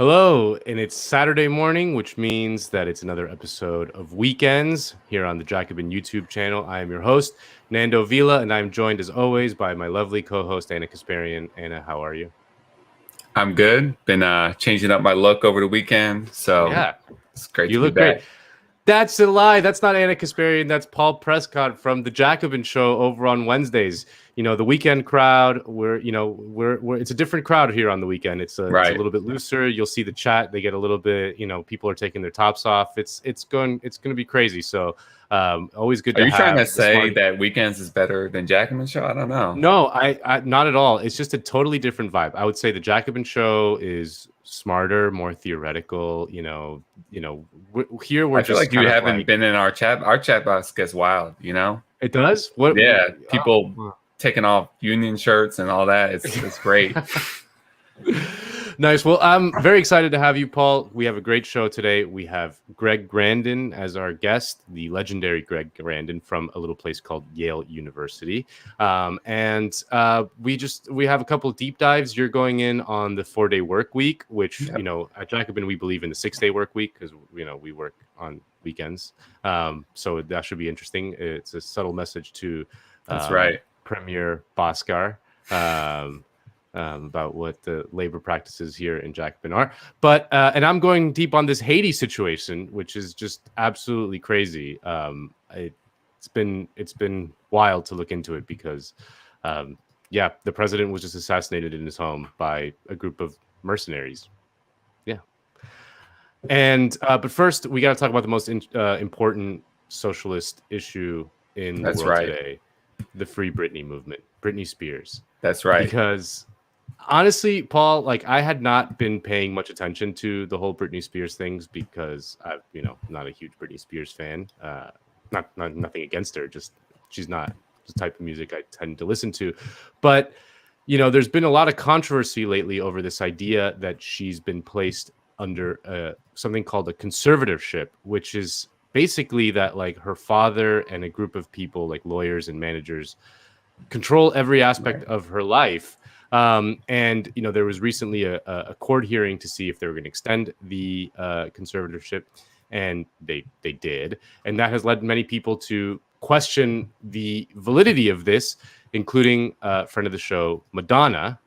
Hello, and it's Saturday morning, which means that it's another episode of Weekends here on the Jacobin YouTube channel. I am your host, Nando Vila, and I'm joined as always by my lovely co-host, Anna Kasparian. Anna, how are you? I'm good. Been changing up my look over the weekend, so Yeah, it's great you to be look great. back. That's a lie. That's not Anna Kasparian. That's Paul Prescott from the Jacobin Show over on Wednesdays. You know, the weekend crowd. We're it's a different crowd here on the weekend. It's a Right. little bit looser. You'll see the chat. They get a little bit. People are taking their tops off. It's going to be crazy. So always good Are to you trying to have the say smart. that weekends is better than Jacobin Show? I don't know. No, I not at all. It's just a totally different vibe. I would say the Jacobin Show is smarter, more theoretical. Here we're I feel just like you kind of haven't like, been in our chat. Our chat box gets wild, it does. What? Yeah, people Oh. taking off union shirts and all that. It's great. Nice. Well, I'm very excited to have you, Paul. We have a great show today. We have Greg Grandin as our guest, the legendary Greg Grandin from a little place called Yale University. And we have a couple of deep dives. You're going in on the 4-day work week, which, Yep. at Jacobin, we believe in the 6-day work week because, we work on weekends. So that should be interesting. It's a subtle message to That's right. Premier Bhaskar. About what the labor practices here in Jacobin are. But and I'm going deep on this Haiti situation, which is just absolutely crazy. It's been wild to look into it because, the president was just assassinated in his home by a group of mercenaries. Yeah. And but first, we got to talk about the most important socialist issue in the world today, the FreeBritney movement, Britney Spears. That's right. Because honestly, Paul, like I had not been paying much attention to the whole Britney Spears things because I'm, not a huge Britney Spears fan. Not nothing against her, just she's not the type of music I tend to listen to. But there's been a lot of controversy lately over this idea that she's been placed under something called a conservatorship, which is basically that like her father and a group of people, like lawyers and managers, control every aspect of her life. And there was recently a court hearing to see if they were going to extend the conservatorship, and they did, and that has led many people to question the validity of this, including a friend of the show, Madonna,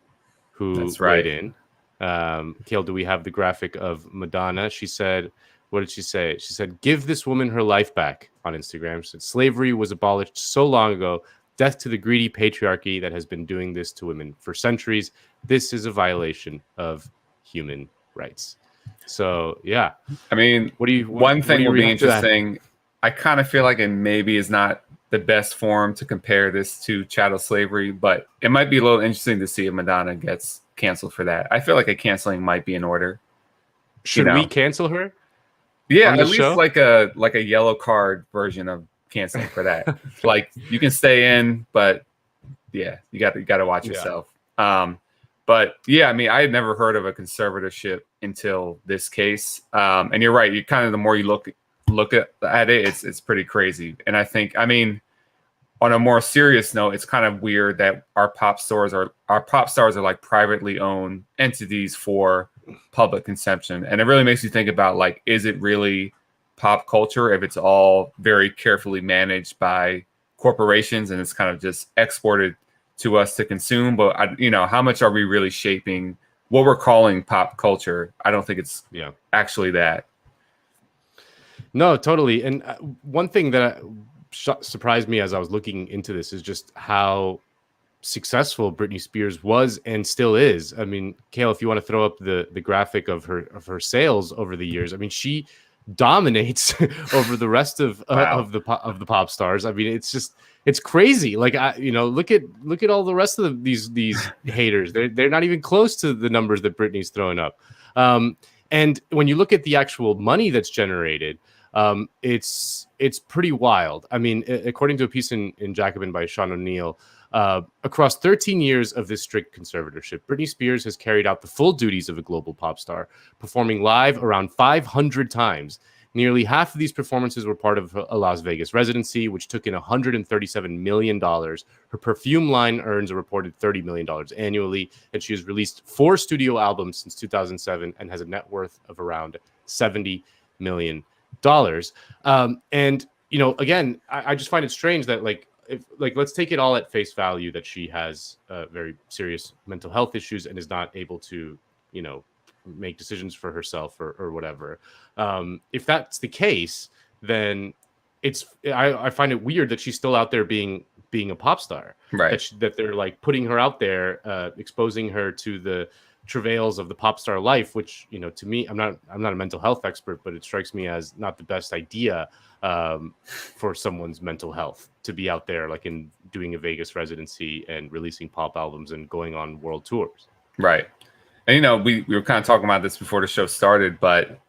who weighed in. Kale, do we have the graphic of Madonna? She said, what did she say? She said, "Give this woman her life back" on Instagram. She said, "Slavery was abolished so long ago. Death to the greedy patriarchy that has been doing this to women for centuries. This is a violation of human rights." So, yeah. I mean, one thing will be interesting. I kind of feel like it maybe is not the best form to compare this to chattel slavery, but it might be a little interesting to see if Madonna gets canceled for that. I feel like a canceling might be in order. Should we cancel her? Yeah, at least like a yellow card version of canceling for that. Like you can stay in, but yeah, you got to watch yourself. But yeah, I mean, I had never heard of a conservatorship until this case. And you're right. You kind of, the more you look at it, it's pretty crazy. And I think, I mean, on a more serious note, it's kind of weird that our pop stars are like privately owned entities for public consumption. And it really makes you think about, like, is it really pop culture if it's all very carefully managed by corporations and it's kind of just exported to us to consume? But how much are we really shaping what we're calling pop culture? I don't think it's actually that. No, totally. And one thing that surprised me as I was looking into this is just how successful Britney Spears was and still is. I mean, Kale, if you want to throw up the graphic of her sales over the years, I mean, she dominates over the rest of the pop stars. I mean, it's crazy. Like, look at all the rest of these haters. They're not even close to the numbers that Britney's throwing up. And when you look at the actual money that's generated, it's pretty wild. I mean, according to a piece in Jacobin by Sean O'Neill, across 13 years of this strict conservatorship, Britney Spears has carried out the full duties of a global pop star, performing live around 500 times Nearly half of these performances were part of a Las Vegas residency, which took in $137 million. Her perfume line earns a reported $30 million annually, and she has released 4 studio albums since 2007 and has a net worth of around $70 million. And, you know, again, I just find it strange that, like, let's take it all at face value that she has very serious mental health issues and is not able to, you know, make decisions for herself or whatever. If that's the case, then I find it weird that she's still out there being a pop star, right? That they're like putting her out there, exposing her to the travails of the pop star life, which, you know, to me, I'm not a mental health expert, but it strikes me as not the best idea for someone's mental health to be out there like in doing a Vegas residency and releasing pop albums and going on world tours. Right. And, you know, we were kind of talking about this before the show started, but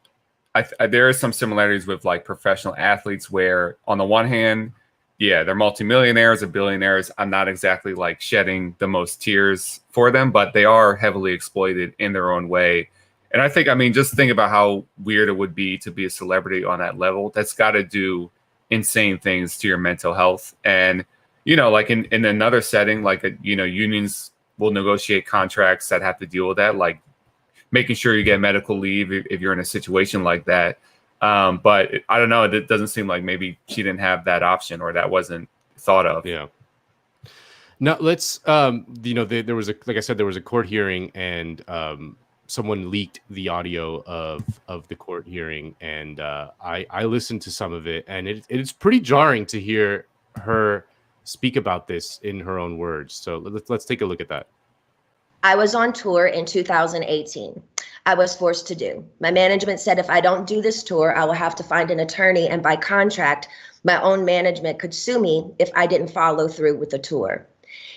there are some similarities with like professional athletes where on the one hand, yeah, they're multimillionaires or billionaires. I'm not exactly like shedding the most tears for them, but they are heavily exploited in their own way. And I think, I mean, just think about how weird it would be to be a celebrity on that level. That's got to do insane things to your mental health. And, you know, like in another setting, like, you know, unions will negotiate contracts that have to deal with that, like making sure you get medical leave if you're in a situation like that. But I don't know. It doesn't seem like maybe she didn't have that option or that wasn't thought of. Yeah. Now let's, you know, there was like I said, there was a court hearing and someone leaked the audio of the court hearing. And I listened to some of it, and it's pretty jarring to hear her speak about this in her own words. So let's take a look at that. I was on tour in 2018. I was forced to do. My management said if I don't do this tour, I will have to find an attorney, and by contract, my own management could sue me if I didn't follow through with the tour.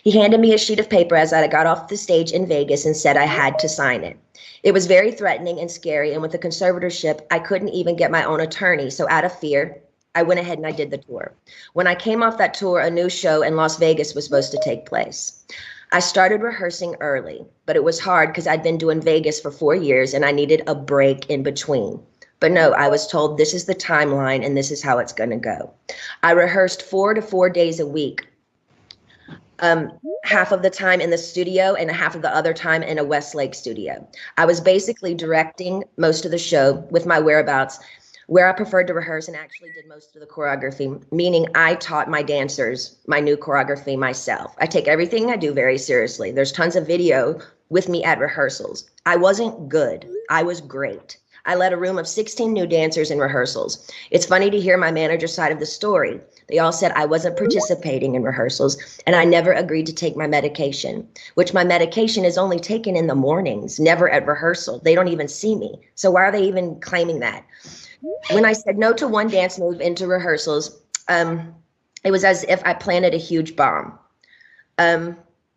He handed me a sheet of paper as I got off the stage in Vegas and said I had to sign it. It was very threatening and scary, and with the conservatorship, I couldn't even get my own attorney, so out of fear, I went ahead and I did the tour. When I came off that tour, a new show in Las Vegas was supposed to take place. I started rehearsing early, but it was hard because I'd been doing Vegas for 4 years and I needed a break in between. But no, I was told this is the timeline and this is how it's going to go. I rehearsed 4 to 4 days a week, half of the time in the studio and half of the other time in a Westlake studio. I was basically directing most of the show with my whereabouts, where I preferred to rehearse and actually did most of the choreography, meaning I taught my dancers my new choreography myself. I take everything I do very seriously. There's tons of video with me at rehearsals. I wasn't good. I was great. I led a room of 16 new dancers in rehearsals. It's funny to hear my manager's side of the story. They all said I wasn't participating in rehearsals and I never agreed to take my medication, which my medication is only taken in the mornings, never at rehearsal. They don't even see me. So why are they even claiming that? When I said no to one dance move into rehearsals, it was as if I planted a huge bomb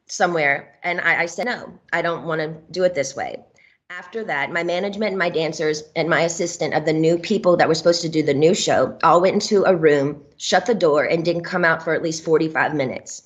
somewhere. And I said, no, I don't want to do it this way. After that, my management and my dancers and my assistant of the new people that were supposed to do the new show all went into a room, shut the door, and didn't come out for at least 45 minutes.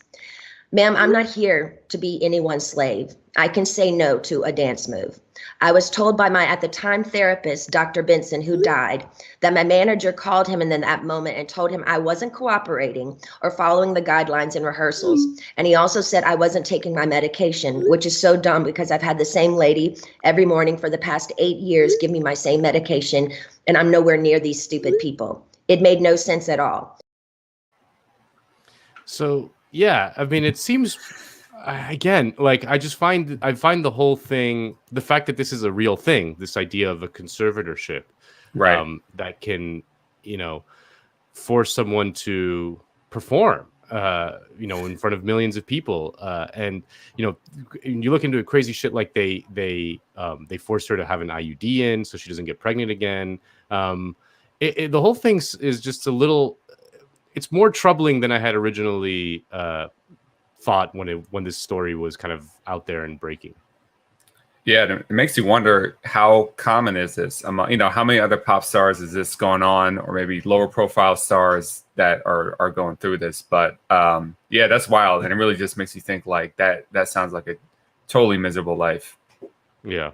Ma'am, I'm not here to be anyone's slave. I can say no to a dance move. I was told by my, at the time, therapist, Dr. Benson, who died, that my manager called him in that moment and told him I wasn't cooperating or following the guidelines in rehearsals. And he also said I wasn't taking my medication, which is so dumb because I've had the same lady every morning for the past 8 years give me my same medication, and I'm nowhere near these stupid people. It made no sense at all. So, yeah, I mean, it seems... Again, like I find the whole thing, the fact that this is a real thing, this idea of a conservatorship, right, that can, you know, force someone to perform, you know, in front of millions of people, and you know, you look into crazy shit like they forced her to have an IUD in so she doesn't get pregnant again. The whole thing is just a little. It's more troubling than I had originally thought when this story was kind of out there and breaking. Yeah, it makes you wonder how common is this? You know, how many other pop stars is this going on, or maybe lower profile stars that are going through this? But yeah, that's wild, and it really just makes you think like that sounds like a totally miserable life. Yeah.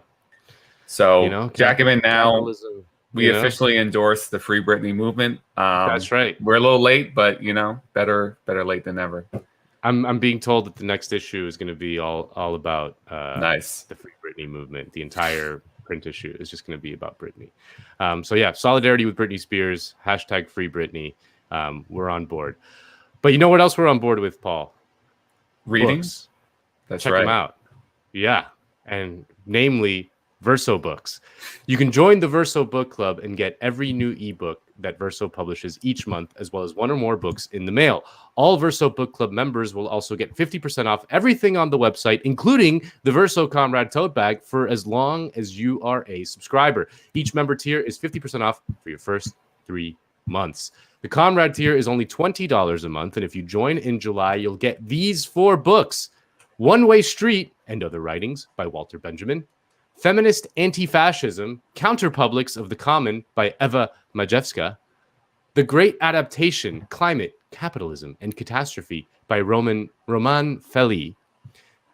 So you know, Jacobin now. Capitalism. We officially endorsed the Free Britney movement. That's right. We're a little late, but better late than never. I'm being told that the next issue is going to be all about nice the Free Britney movement. The entire print issue is just going to be about Britney. So yeah, solidarity with Britney Spears. # Free Britney. We're on board. But you know what else we're on board with, Paul? Reading. Books. That's Check right. them out. Yeah, and namely Verso Books. You can join the Verso Book Club and get every new ebook that Verso publishes each month, as well as one or more books in the mail. All Verso Book Club members will also get 50% off everything on the website, including the Verso Comrade tote bag, for as long as you are a subscriber. Each member tier is 50% off for your first 3 months. The Comrade tier is only $20 a month, and if you join in July, you'll get these 4 books: One Way Street and Other Writings by Walter Benjamin, Feminist Anti-Fascism, Counterpublics of the Common by Eva Majewska, The Great Adaptation, Climate, Capitalism, and Catastrophe by Roman Feli,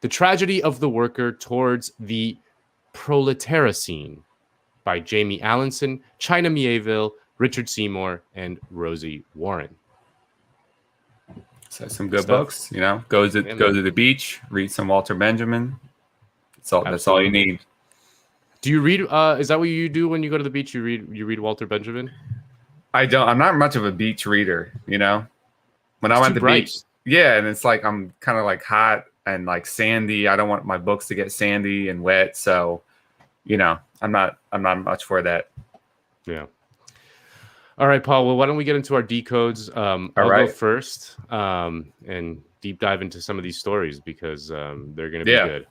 The Tragedy of the Worker Towards the Proletariat by Jamie Allinson, China Mieville, Richard Seymour, and Rosie Warren. So some good books, go to the beach, read some Walter Benjamin. That's all you need. Do you read? Is that what you do when you go to the beach? You read Walter Benjamin? I don't. I'm not much of a beach reader. When I'm at the beach, and it's like I'm kind of like hot and like sandy. I don't want my books to get sandy and wet. So, I'm not much for that. Yeah. All right, Paul. Well, why don't we get into our decodes? I'll go first and deep dive into some of these stories because they're going to be good.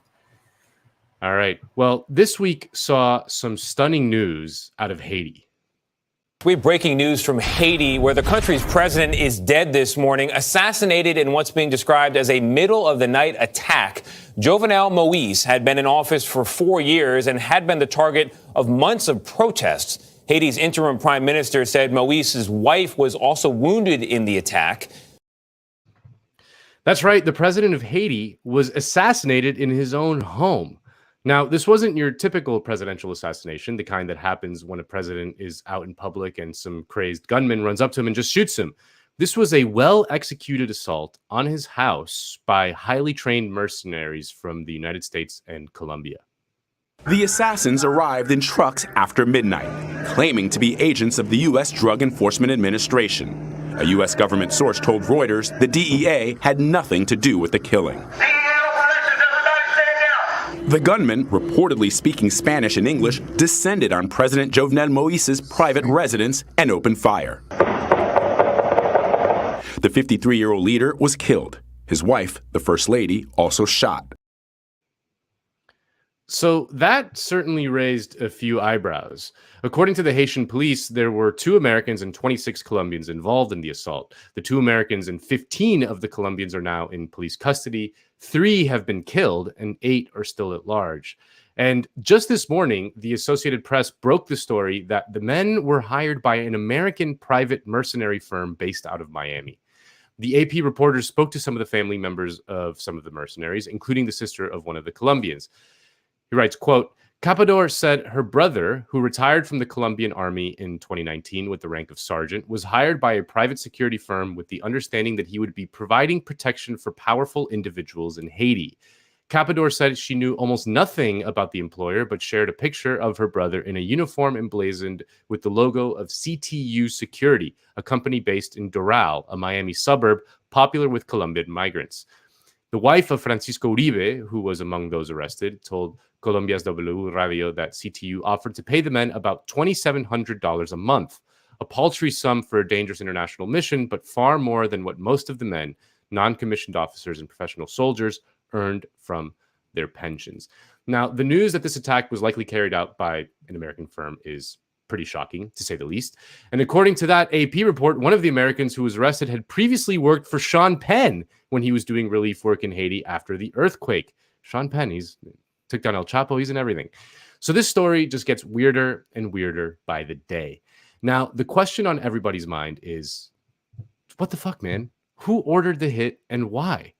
All right. Well, this week saw some stunning news out of Haiti. We have breaking news from Haiti, where the country's president is dead this morning, assassinated in what's being described as a middle-of-the-night attack. Jovenel Moïse had been in office for 4 years and had been the target of months of protests. Haiti's interim prime minister said Moïse's wife was also wounded in the attack. That's right. The president of Haiti was assassinated in his own home. Now, this wasn't your typical presidential assassination, the kind that happens when a president is out in public and some crazed gunman runs up to him and just shoots him. This was a well-executed assault on his house by highly trained mercenaries from the United States and Colombia. The assassins arrived in trucks after midnight, claiming to be agents of the U.S. Drug Enforcement Administration. A U.S. government source told Reuters the DEA had nothing to do with the killing. The gunman, reportedly speaking Spanish and English, descended on President Jovenel Moïse's private residence and opened fire. The 53-year-old leader was killed. His wife, the First Lady, also shot. So that certainly raised a few eyebrows. According to the Haitian police, there were 2 Americans and 26 Colombians involved in the assault. The 2 Americans and 15 of the Colombians are now in police custody. 3 have been killed and 8 are still at large. And just this morning, the Associated Press broke the story that the men were hired by an American private mercenary firm based out of Miami. The AP reporters spoke to some of the family members of some of the mercenaries, including the sister of one of the Colombians. He writes, quote, Capador said her brother, who retired from the Colombian army in 2019 with the rank of sergeant, was hired by a private security firm with the understanding that he would be providing protection for powerful individuals in Haiti. Capador said she knew almost nothing about the employer, but shared a picture of her brother in a uniform emblazoned with the logo of CTU Security, a company based in Doral, a Miami suburb popular with Colombian migrants. The wife of Francisco Uribe, who was among those arrested, told Colombia's W Radio that CTU offered to pay the men about $2,700 a month, a paltry sum for a dangerous international mission, but far more than what most of the men, non-commissioned officers and professional soldiers, earned from their pensions. Now, the news that this attack was likely carried out by an American firm is pretty shocking, to say the least. And according to that AP report, one of the Americans who was arrested had previously worked for Sean Penn when he was doing relief work in Haiti after the earthquake. Sean Penn, he's took down El Chapo, he's in everything. So this story just gets weirder and weirder by the day. Now, the question on everybody's mind is, what the fuck, man? Who ordered the hit and why?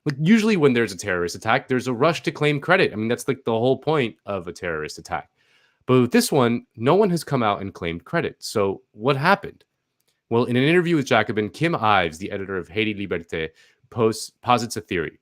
Like, usually when there's a terrorist attack, there's a rush to claim credit. I mean, that's like the whole point of a terrorist attack. But with this one, no one has come out and claimed credit. So what happened? Well, in an interview with Jacobin, Kim Ives, the editor of Haiti Liberté, posits a theory.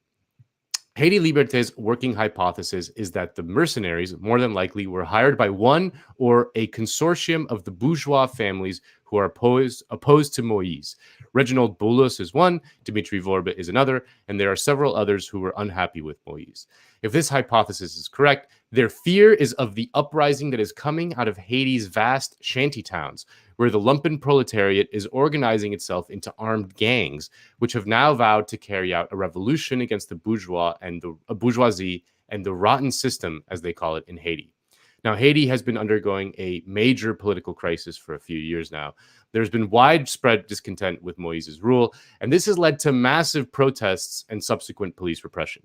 Haiti Liberté's working hypothesis is that the mercenaries more than likely were hired by one or a consortium of the bourgeois families who are opposed to Moïse. Reginald Boulos is one, Dimitri Vorbe is another, and there are several others who were unhappy with Moïse. If this hypothesis is correct, their fear is of the uprising that is coming out of Haiti's vast shanty towns, where the lumpen proletariat is organizing itself into armed gangs, which have now vowed to carry out a revolution against the bourgeoisie and the rotten system, as they call it in Haiti. Now, Haiti has been undergoing a major political crisis for a few years now. There's been widespread discontent with Moïse's rule, and this has led to massive protests and subsequent police repression.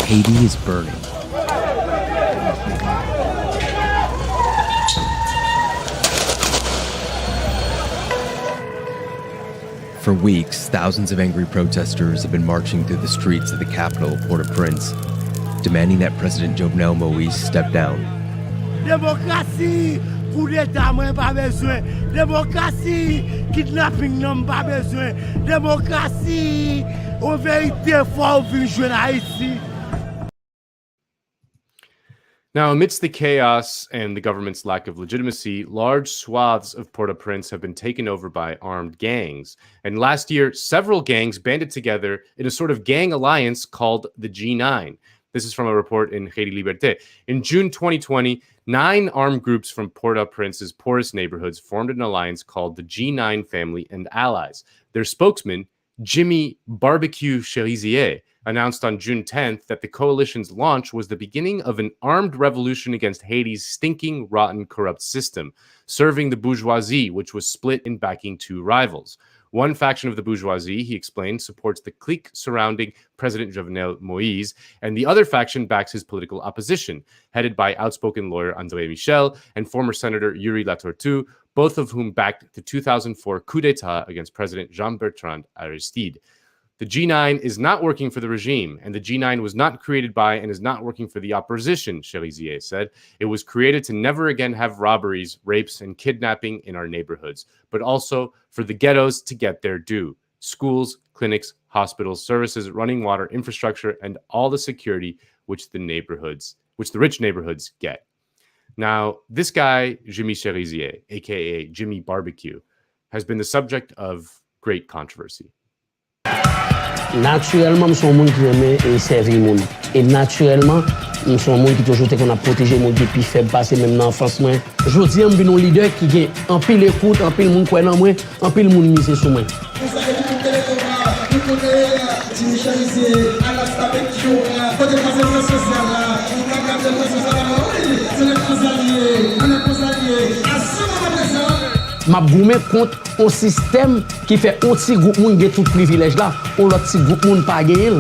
Haiti is burning. For weeks, thousands of angry protesters have been marching through the streets of the capital, Port-au-Prince, demanding that President Jovenel Moïse step down. Democracy! Coup d'État, moi, pas besoin. Démocratie, kidnapping, non, pas besoin. Démocratie, en vérité, faut vivre jouer en Haïti. Now, amidst the chaos and the government's lack of legitimacy, large swaths of Port-au-Prince have been taken over by armed gangs. And last year, several gangs banded together in a sort of gang alliance called the G9. This is from a report in Haiti Liberté. In June 2020, 9 armed groups from Port-au-Prince's poorest neighborhoods formed an alliance called the G9 Family and Allies. Their spokesman, Jimmy Barbecue Cherizier, announced on June 10th that the coalition's launch was the beginning of an armed revolution against Haiti's stinking, rotten, corrupt system, serving the bourgeoisie, which was split in backing 2 rivals. One faction of the bourgeoisie, he explained, supports the clique surrounding President Jovenel Moïse, and the other faction backs his political opposition, headed by outspoken lawyer André Michel and former Senator Yuri Latortue, both of whom backed the 2004 coup d'etat against President Jean-Bertrand Aristide. The G9 is not working for the regime, and the G9 was not created by and is not working for the opposition, Cherizier said. It was created to never again have robberies, rapes, and kidnapping in our neighborhoods, but also for the ghettos to get their due. Schools, clinics, hospitals, services, running water, infrastructure, and all the security which the rich neighborhoods get. Now, this guy, Jimmy Cherizier, aka Jimmy Barbecue, has been the subject of great controversy. Naturellement, je suis un monde qui aime servir le monde. Et naturellement, je suis un monde qui toujours qu'on a protégé le monde qui est plus faible, passer même dans l'enfance. Je dis, je suis un leader qui a un peu l'écoute, un peu le monde qui est dans moi, un peu le monde misé sur moi. Ma goumé contre un système qui fait un petit groupe moun gen tout privilège là, ou l'autre petit groupe moun pas gagner.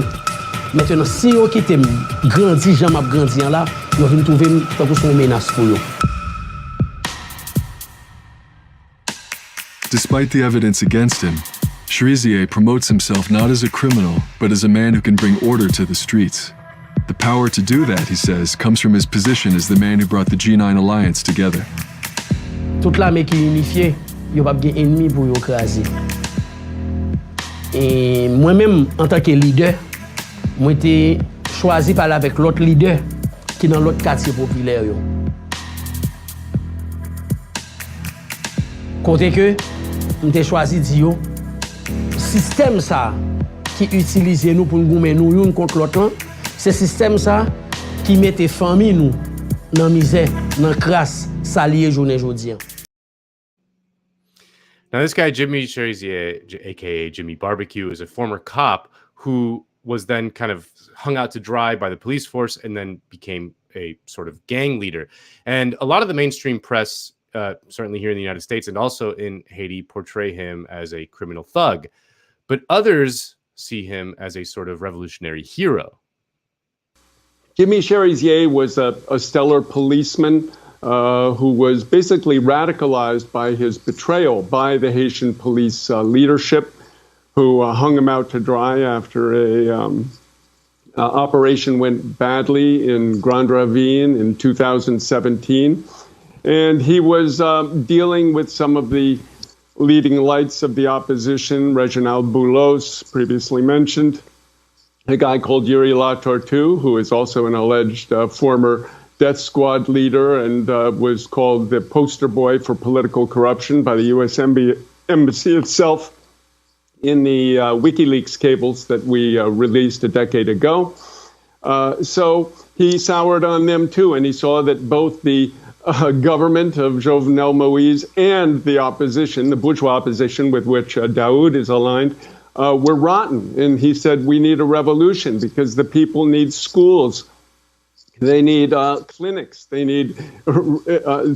Maintenant si yo qui t'aime grandi, j'aime grandi là, yo vinn trouver tant que son menace pour yo. Despite the evidence against him, Cherizier promotes himself not as a criminal, but as a man who can bring order to the streets. The power to do that, he says, comes from his position as the man who brought the G9 alliance together. Toute l'armée qui est unifiée, yo pas gen ennemi pour yo craser. Et moi-même, en tant que leader, moi été choisi par là avec l'autre leader qui dans l'autre quartier populaire yo. Côté que m'était choisi di yo système ça qui utilise nous pour goumer nous une contre l'autre, c'est système ça qui mettait famille nous dans misère, dans crasse, salier journée jodi. Now, this guy, Jimmy Cherizier, a.k.a. Jimmy Barbecue, is a former cop who was then kind of hung out to dry by the police force and then became a sort of gang leader. And a lot of the mainstream press, certainly here in the United States and also in Haiti, portray him as a criminal thug. But others see him as a sort of revolutionary hero. Jimmy Cherizier was a stellar policeman. who was basically radicalized by his betrayal by the Haitian police leadership, who hung him out to dry after a operation went badly in Grand Ravine in 2017. And he was dealing with some of the leading lights of the opposition, Reginald Boulos, previously mentioned, a guy called Yuri Latortue, who is also an alleged former death squad leader and was called the poster boy for political corruption by the U.S. Embassy itself in the WikiLeaks cables that we released a decade ago. So he soured on them too, and he saw that both the government of Jovenel Moïse and the opposition, the bourgeois opposition with which Daoud is aligned, were rotten. And he said, we need a revolution because the people need schools. They need clinics. They need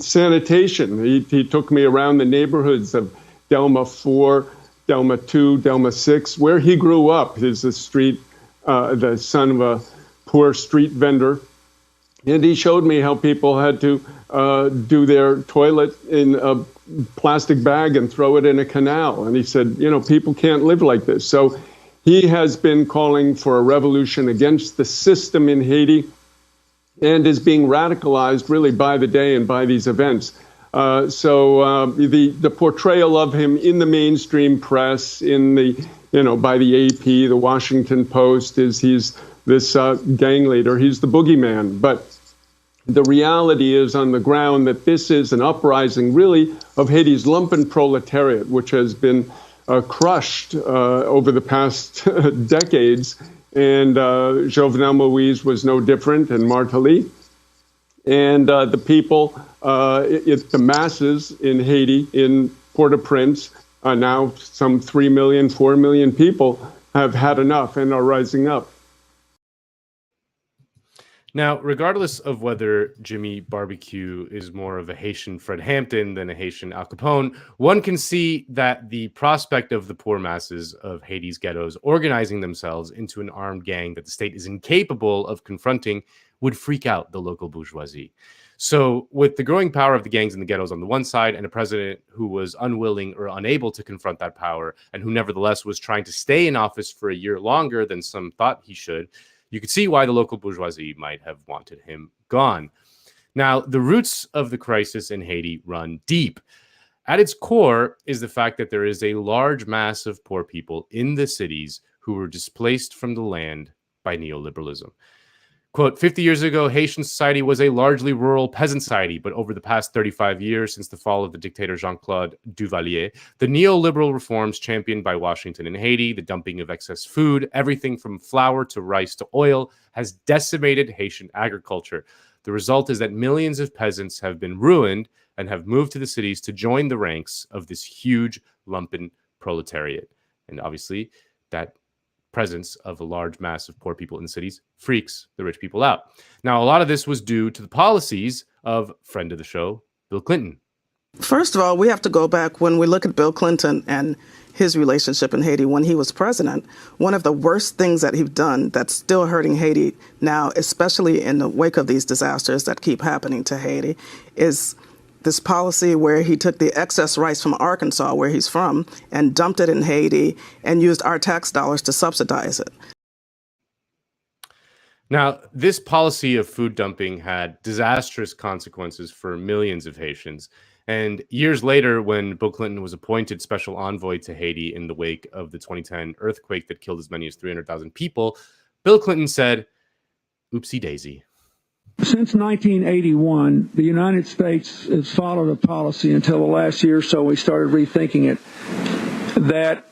sanitation. He took me around the neighborhoods of Delma 4, Delma 2, Delma 6, where he grew up. He's the son of a poor street vendor. And he showed me how people had to do their toilet in a plastic bag and throw it in a canal. And he said, you know, people can't live like this. So he has been calling for a revolution against the system in Haiti and is being radicalized really by the day and by these events. So the portrayal of him in the mainstream press, in the, by the AP, the Washington Post, is he's this gang leader. He's the boogeyman. But the reality is on the ground that this is an uprising really of Haiti's lumpen proletariat, which has been crushed over the past decades. And Jovenel Moïse was no different, and Martelly. And the people, the masses in Haiti, in Port-au-Prince, now some 3 million, 4 million people have had enough and are rising up. Now, regardless of whether Jimmy Barbecue is more of a Haitian Fred Hampton than a Haitian Al Capone, one can see that the prospect of the poor masses of Haiti's ghettos organizing themselves into an armed gang that the state is incapable of confronting would freak out the local bourgeoisie. So with the growing power of the gangs in the ghettos on the one side and a president who was unwilling or unable to confront that power and who nevertheless was trying to stay in office for a year longer than some thought he should, you could see why the local bourgeoisie might have wanted him gone. Now, the roots of the crisis in Haiti run deep. At its core is the fact that there is a large mass of poor people in the cities who were displaced from the land by neoliberalism. Quote, 50 years ago, Haitian society was a largely rural peasant society, but over the past 35 years, since the fall of the dictator Jean-Claude Duvalier, the neoliberal reforms championed by Washington and Haiti, the dumping of excess food, everything from flour to rice to oil, has decimated Haitian agriculture. The result is that millions of peasants have been ruined and have moved to the cities to join the ranks of this huge lumpen proletariat. And obviously, that presence of a large mass of poor people in the cities freaks the rich people out. Now, a lot of this was due to the policies of friend of the show, Bill Clinton. First of all, we have to go back when we look at Bill Clinton and his relationship in Haiti when he was president. One of the worst things that he's done that's still hurting Haiti now, especially in the wake of these disasters that keep happening to Haiti, is this policy where he took the excess rice from Arkansas, where he's from, and dumped it in Haiti and used our tax dollars to subsidize it. Now, this policy of food dumping had disastrous consequences for millions of Haitians. And years later, when Bill Clinton was appointed special envoy to Haiti in the wake of the 2010 earthquake that killed as many as 300,000 people, Bill Clinton said, oopsie daisy. Since 1981, the United States has followed a policy until the last year or so we started rethinking it, that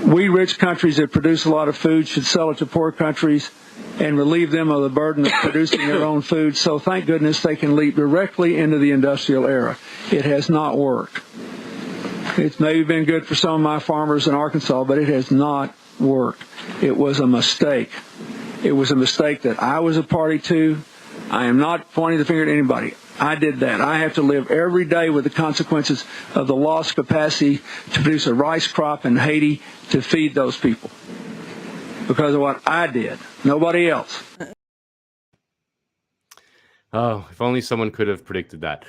we rich countries that produce a lot of food should sell it to poor countries and relieve them of the burden of producing their own food. So thank goodness they can leap directly into the industrial era. It has not worked. It's maybe been good for some of my farmers in Arkansas, but it has not worked. It was a mistake. It was a mistake that I was a party to. I am not pointing the finger at anybody. I did that. I have to live every day with the consequences of the lost capacity to produce a rice crop in Haiti to feed those people because of what I did. Nobody else. Oh, if only someone could have predicted that.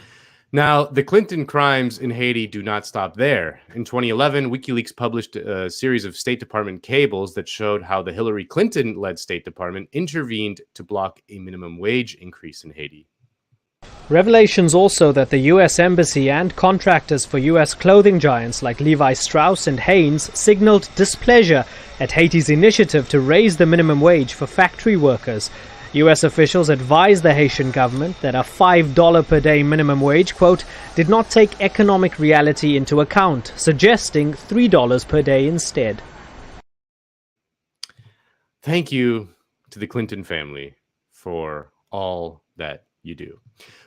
Now, the Clinton crimes in Haiti do not stop there. In 2011, WikiLeaks published a series of State Department cables that showed how the Hillary Clinton-led State Department intervened to block a minimum wage increase in Haiti. Revelations also that the U.S. Embassy and contractors for U.S. clothing giants like Levi Strauss and Hanes signaled displeasure at Haiti's initiative to raise the minimum wage for factory workers. U.S. officials advised the Haitian government that a $5 per day minimum wage, quote, did not take economic reality into account, suggesting $3 per day instead. Thank you to the Clinton family for all that you do.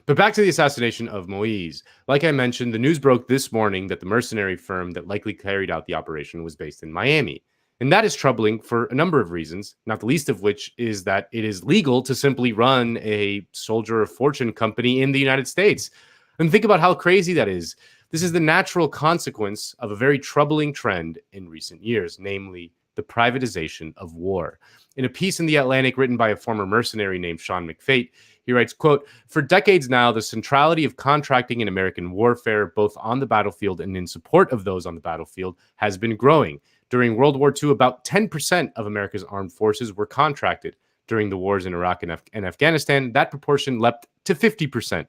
But back to the assassination of Moise. Like I mentioned, the news broke this morning that the mercenary firm that likely carried out the operation was based in Miami. And that is troubling for a number of reasons, not the least of which is that it is legal to simply run a soldier of fortune company in the United States. And think about how crazy that is. This is the natural consequence of a very troubling trend in recent years, namely the privatization of war. In a piece in The Atlantic written by a former mercenary named Sean McFate, he writes, quote, "For decades now, the centrality of contracting in American warfare, both on the battlefield and in support of those on the battlefield, has been growing. During World War II, about 10% of America's armed forces were contracted. During the wars in Iraq and Afghanistan, that proportion leapt to 50%.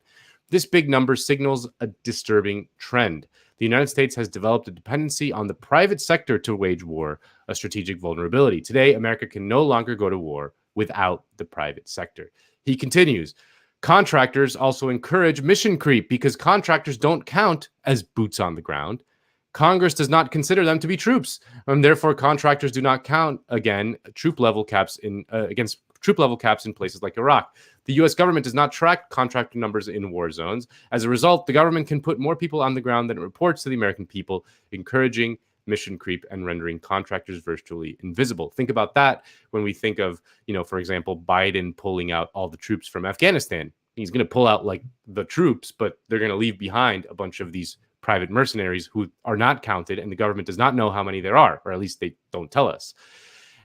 This big number signals a disturbing trend. The United States has developed a dependency on the private sector to wage war, a strategic vulnerability. Today, America can no longer go to war without the private sector." He continues, "Contractors also encourage mission creep because contractors don't count as boots on the ground. Congress does not consider them to be troops, and therefore contractors do not count against troop level caps in places like Iraq. The U.S. government does not track contractor numbers in war zones. As a result, the government can put more people on the ground than it reports to the American people, encouraging mission creep and rendering contractors virtually invisible." Think about that when we think of, for example, Biden pulling out all the troops from Afghanistan. He's going to pull out like the troops, but they're going to leave behind a bunch of these private mercenaries who are not counted, and the government does not know how many there are, or at least they don't tell us.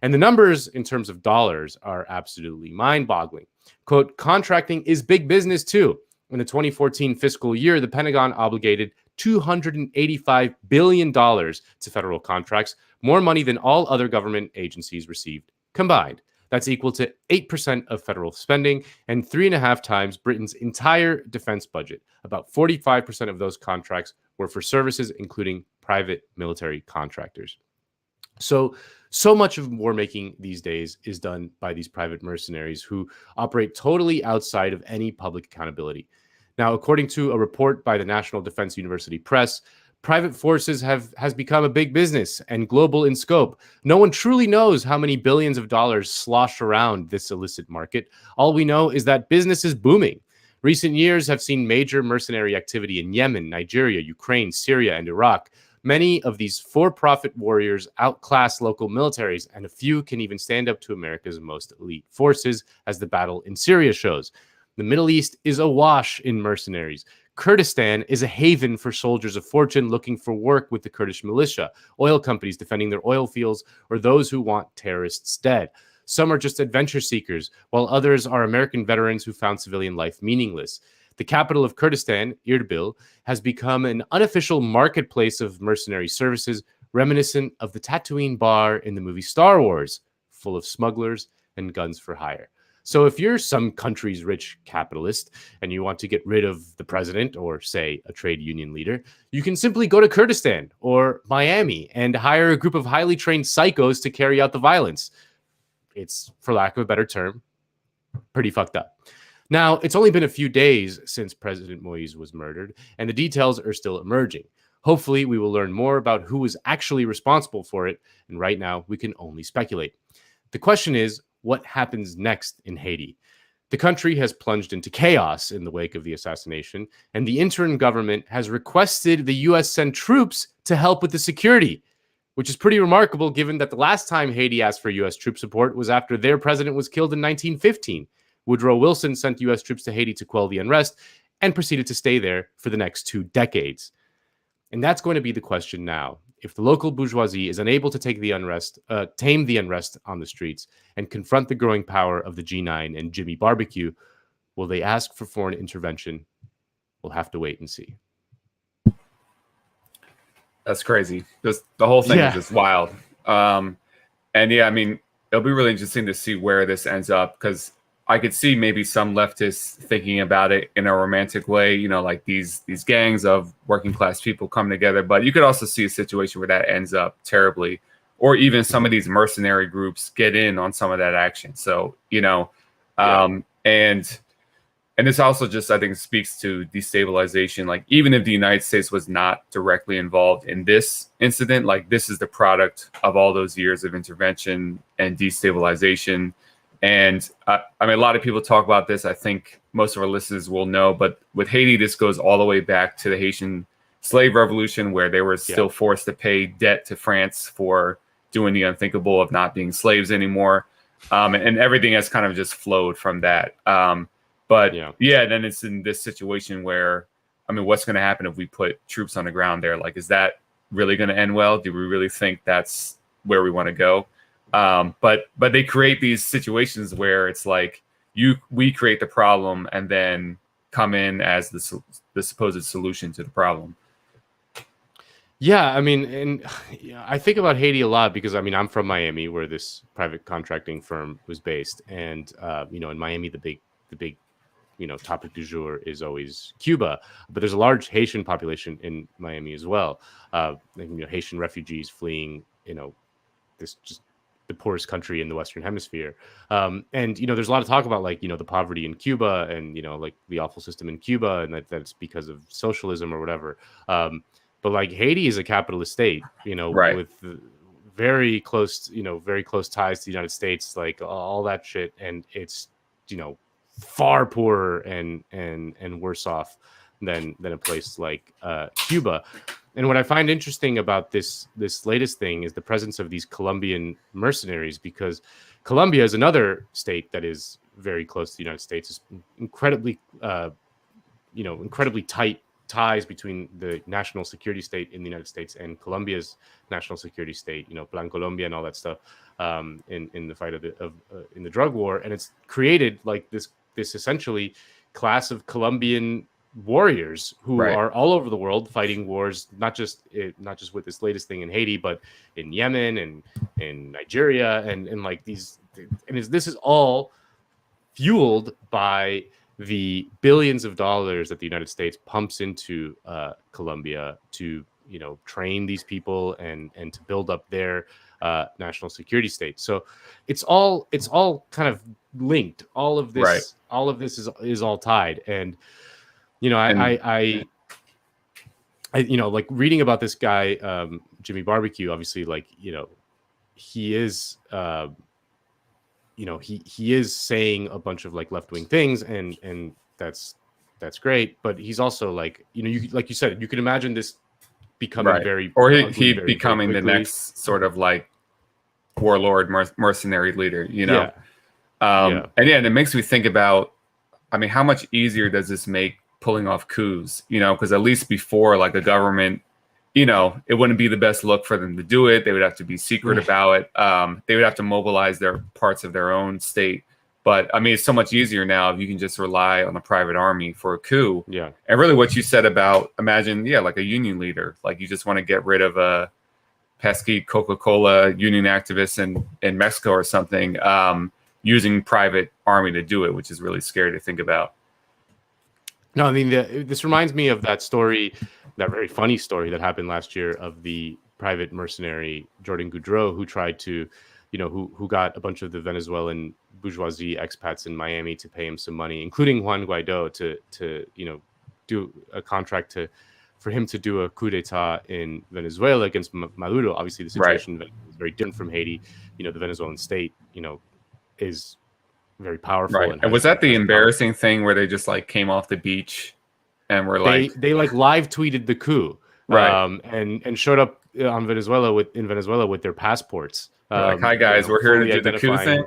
And the numbers in terms of dollars are absolutely mind-boggling. Quote, "Contracting is big business too. In the 2014 fiscal year, the Pentagon obligated $285 billion to federal contracts, more money than all other government agencies received combined. That's equal to 8% of federal spending and 3.5 times Britain's entire defense budget. About 45% of those contracts were for services, including private military contractors." So much of war making these days is done by these private mercenaries who operate totally outside of any public accountability. Now, according to a report by the National Defense University Press, private forces has become a big business and global in scope. No one truly knows how many billions of dollars slosh around this illicit market. All we know is that business is booming. Recent years have seen major mercenary activity in Yemen, Nigeria, Ukraine, Syria, and Iraq. Many of these for-profit warriors outclass local militaries, and a few can even stand up to America's most elite forces, as the battle in Syria shows. The Middle East is awash in mercenaries. Kurdistan is a haven for soldiers of fortune looking for work with the Kurdish militia, oil companies defending their oil fields, or those who want terrorists dead. Some are just adventure seekers, while others are American veterans who found civilian life meaningless. The capital of Kurdistan, Erbil, has become an unofficial marketplace of mercenary services, reminiscent of the Tatooine bar in the movie Star Wars, full of smugglers and guns for hire. So if you're some country's rich capitalist and you want to get rid of the president or, say, a trade union leader, you can simply go to Kurdistan or Miami and hire a group of highly trained psychos to carry out the violence. It's, for lack of a better term, pretty fucked up. Now, it's only been a few days since President Moise was murdered, and the details are still emerging. Hopefully, we will learn more about who was actually responsible for it, and right now, we can only speculate. The question is, what happens next in Haiti? The country has plunged into chaos in the wake of the assassination, and the interim government has requested the U.S. send troops to help with the security, which is pretty remarkable given that the last time Haiti asked for U.S. troop support was after their president was killed in 1915. Woodrow Wilson sent U.S. troops to Haiti to quell the unrest and proceeded to stay there for the next 2 decades. And that's going to be the question now. If the local bourgeoisie is unable to tame the unrest on the streets and confront the growing power of the G9 and Jimmy Barbecue, Will they ask for foreign intervention? We'll have to wait and see. That's crazy. The whole thing is just wild. And yeah, I mean, it'll be really interesting to see where this ends up, because I could see maybe some leftists thinking about it in a romantic way, you know, like these gangs of working class people come together. But you could also see a situation where that ends up terribly, or even some of these mercenary groups get in on some of that action. So, you know, and this also just, I think, speaks to destabilization. Like, even if the United States was not directly involved in this incident, like, this is the product of all those years of intervention and destabilization. And I mean, a lot of people talk about this. I think most of our listeners will know, but with Haiti, this goes all the way back to the Haitian slave revolution, where they were still forced to pay debt to France for doing the unthinkable of not being slaves anymore. And everything has kind of just flowed from that. But then it's in this situation where, I mean, what's going to happen if we put troops on the ground there? Like, is that really going to end well? Do we really think that's where we want to go? But they create these situations where it's like we create the problem and then come in as the supposed solution to the problem. Yeah, I mean, and I think about Haiti a lot because, I mean, I'm from Miami, where this private contracting firm was based, and you know, in Miami, the big you know, topic du jour is always Cuba, but there's a large Haitian population in Miami as well. You know, Haitian refugees fleeing, you know, this just the poorest country in the Western Hemisphere. And, you know, there's a lot of talk about, like, you know, the poverty in Cuba and, you know, like the awful system in Cuba, and that's because of socialism or whatever. But like, Haiti is a capitalist state, you know, with very close ties to the United States, like all that shit. And it's, you know, far poorer and worse off than a place like Cuba. And what I find interesting about this latest thing is the presence of these Colombian mercenaries, because Colombia is another state that is very close to the United States. It's incredibly tight ties between the national security state in the United States and Colombia's national security state, you know, Plan Colombia and all that stuff, in the fight in the drug war. And it's created like this essentially class of Colombian warriors who are all over the world fighting wars, not just with this latest thing in Haiti, but in Yemen and in Nigeria, and like these, and this is all fueled by the billions of dollars that the United States pumps into Colombia to, you know, train these people and to build up their national security state. So it's all kind of linked. All of this is all tied. And you know, I you know, like reading about this guy, Jimmy Barbecue, obviously, like, you know, he is you know, he is saying a bunch of like left-wing things, and that's great, but he's also like, you know, like you said, you can imagine this becoming very, or he becoming the next sort of like warlord mercenary leader, you know. And it makes me think about, I mean, how much easier does this make pulling off coups, you know, because at least before, like, a government, you know, it wouldn't be the best look for them to do it. They would have to be secret about it. They would have to mobilize their parts of their own state. But I mean, it's so much easier now if you can just rely on the private army for a coup. Yeah. And really what you said about, imagine, like a union leader, like you just want to get rid of a pesky Coca-Cola union activist in Mexico or something, using private army to do it, which is really scary to think about. No, I mean, this reminds me of that story, that very funny story that happened last year of the private mercenary Jordan Goudreau, who tried to, you know, who got a bunch of the Venezuelan bourgeoisie expats in Miami to pay him some money, including Juan Guaido, to you know, do a contract for him to do a coup d'etat in Venezuela against Maduro. Obviously, the situation is very different from Haiti. You know, the Venezuelan state, you know, is very powerful. Right. And was that the embarrassing thing where they just like came off the beach and were like they like live tweeted the coup, and showed up in Venezuela with their passports. Like, hi guys, we're here to do the coup thing.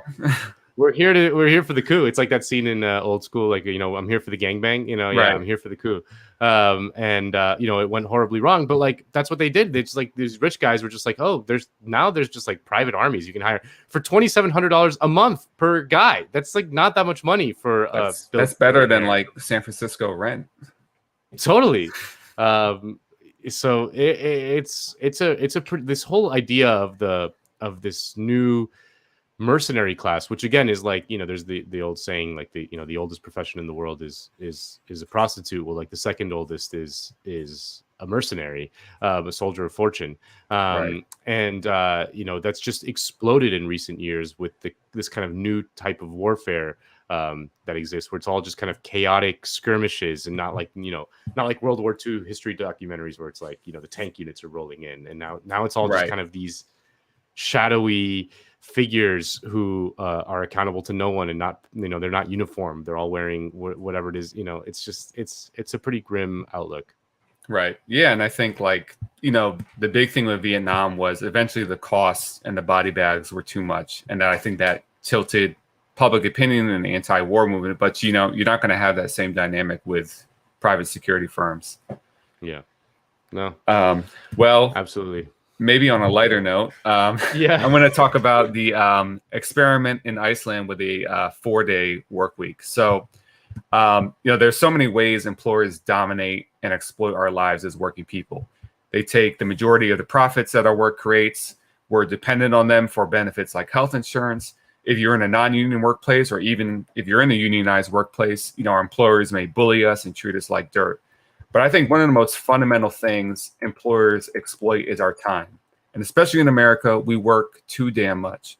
we're here for the coup. It's like that scene in Old School, like, I'm here for the gangbang, Right. I'm here for the coup. It went horribly wrong, but like that's what they did. They just like these rich guys were just like, oh, there's just like private armies you can hire for $2,700 a month per guy. That's like not that much money for that's better than like San Francisco rent. Totally. So it's this whole idea of this new mercenary class, which again is like, there's the old saying, like the oldest profession in the world is a prostitute. Well, like the second oldest is a mercenary, a soldier of fortune. Right. And that's just exploded in recent years with this kind of new type of warfare that exists, where it's all just kind of chaotic skirmishes and not like World War II history documentaries where it's like, the tank units are rolling in, and now it's all just kind of these shadowy figures who are accountable to no one, and not, they're not uniform. They're all wearing whatever it is. It's just it's a pretty grim outlook. Right. Yeah. And I think like, the big thing with Vietnam was eventually the costs and the body bags were too much. And I think that tilted public opinion and the anti-war movement. But, you're not going to have that same dynamic with private security firms. Yeah. No. Well, absolutely. Maybe on a lighter note, I'm going to talk about the experiment in Iceland with a 4-day work week. So, there's so many ways employers dominate and exploit our lives as working people. They take the majority of the profits that our work creates. We're dependent on them for benefits like health insurance. If you're in a non-union workplace, or even if you're in a unionized workplace, our employers may bully us and treat us like dirt. But I think one of the most fundamental things employers exploit is our time. And especially in America, we work too damn much.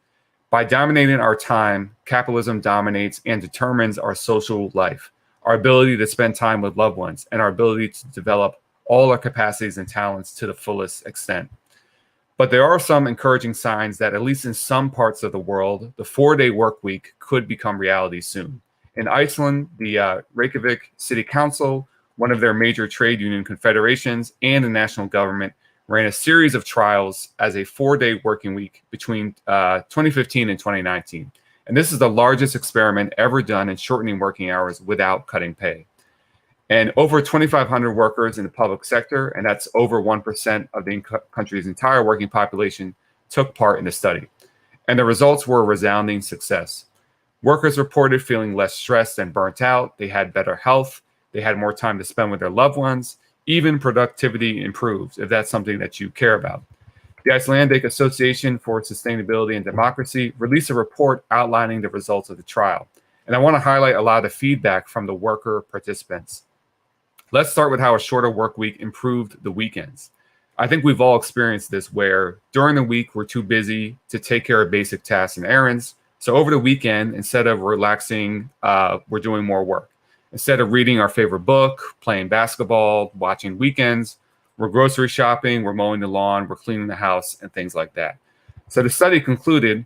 By dominating our time, capitalism dominates and determines our social life, our ability to spend time with loved ones, and our ability to develop all our capacities and talents to the fullest extent. But there are some encouraging signs that, at least in some parts of the world, the 4-day work week could become reality soon. In Iceland, the Reykjavik City Council, one of their major trade union confederations, and the national government ran a series of trials as a 4-day working week between 2015 and 2019. And this is the largest experiment ever done in shortening working hours without cutting pay. And over 2,500 workers in the public sector, and that's over 1% of the country's entire working population, took part in the study. And the results were a resounding success. Workers reported feeling less stressed and burnt out. They had better health. They had more time to spend with their loved ones. Even productivity improves, if that's something that you care about. The Icelandic Association for Sustainability and Democracy released a report outlining the results of the trial. And I want to highlight a lot of the feedback from the worker participants. Let's start with how a shorter work week improved the weekends. I think we've all experienced this, where during the week we're too busy to take care of basic tasks and errands. So over the weekend, instead of relaxing, we're doing more work. Instead of reading our favorite book, playing basketball, watching weekends, we're grocery shopping, we're mowing the lawn, we're cleaning the house, and things like that. So the study concluded,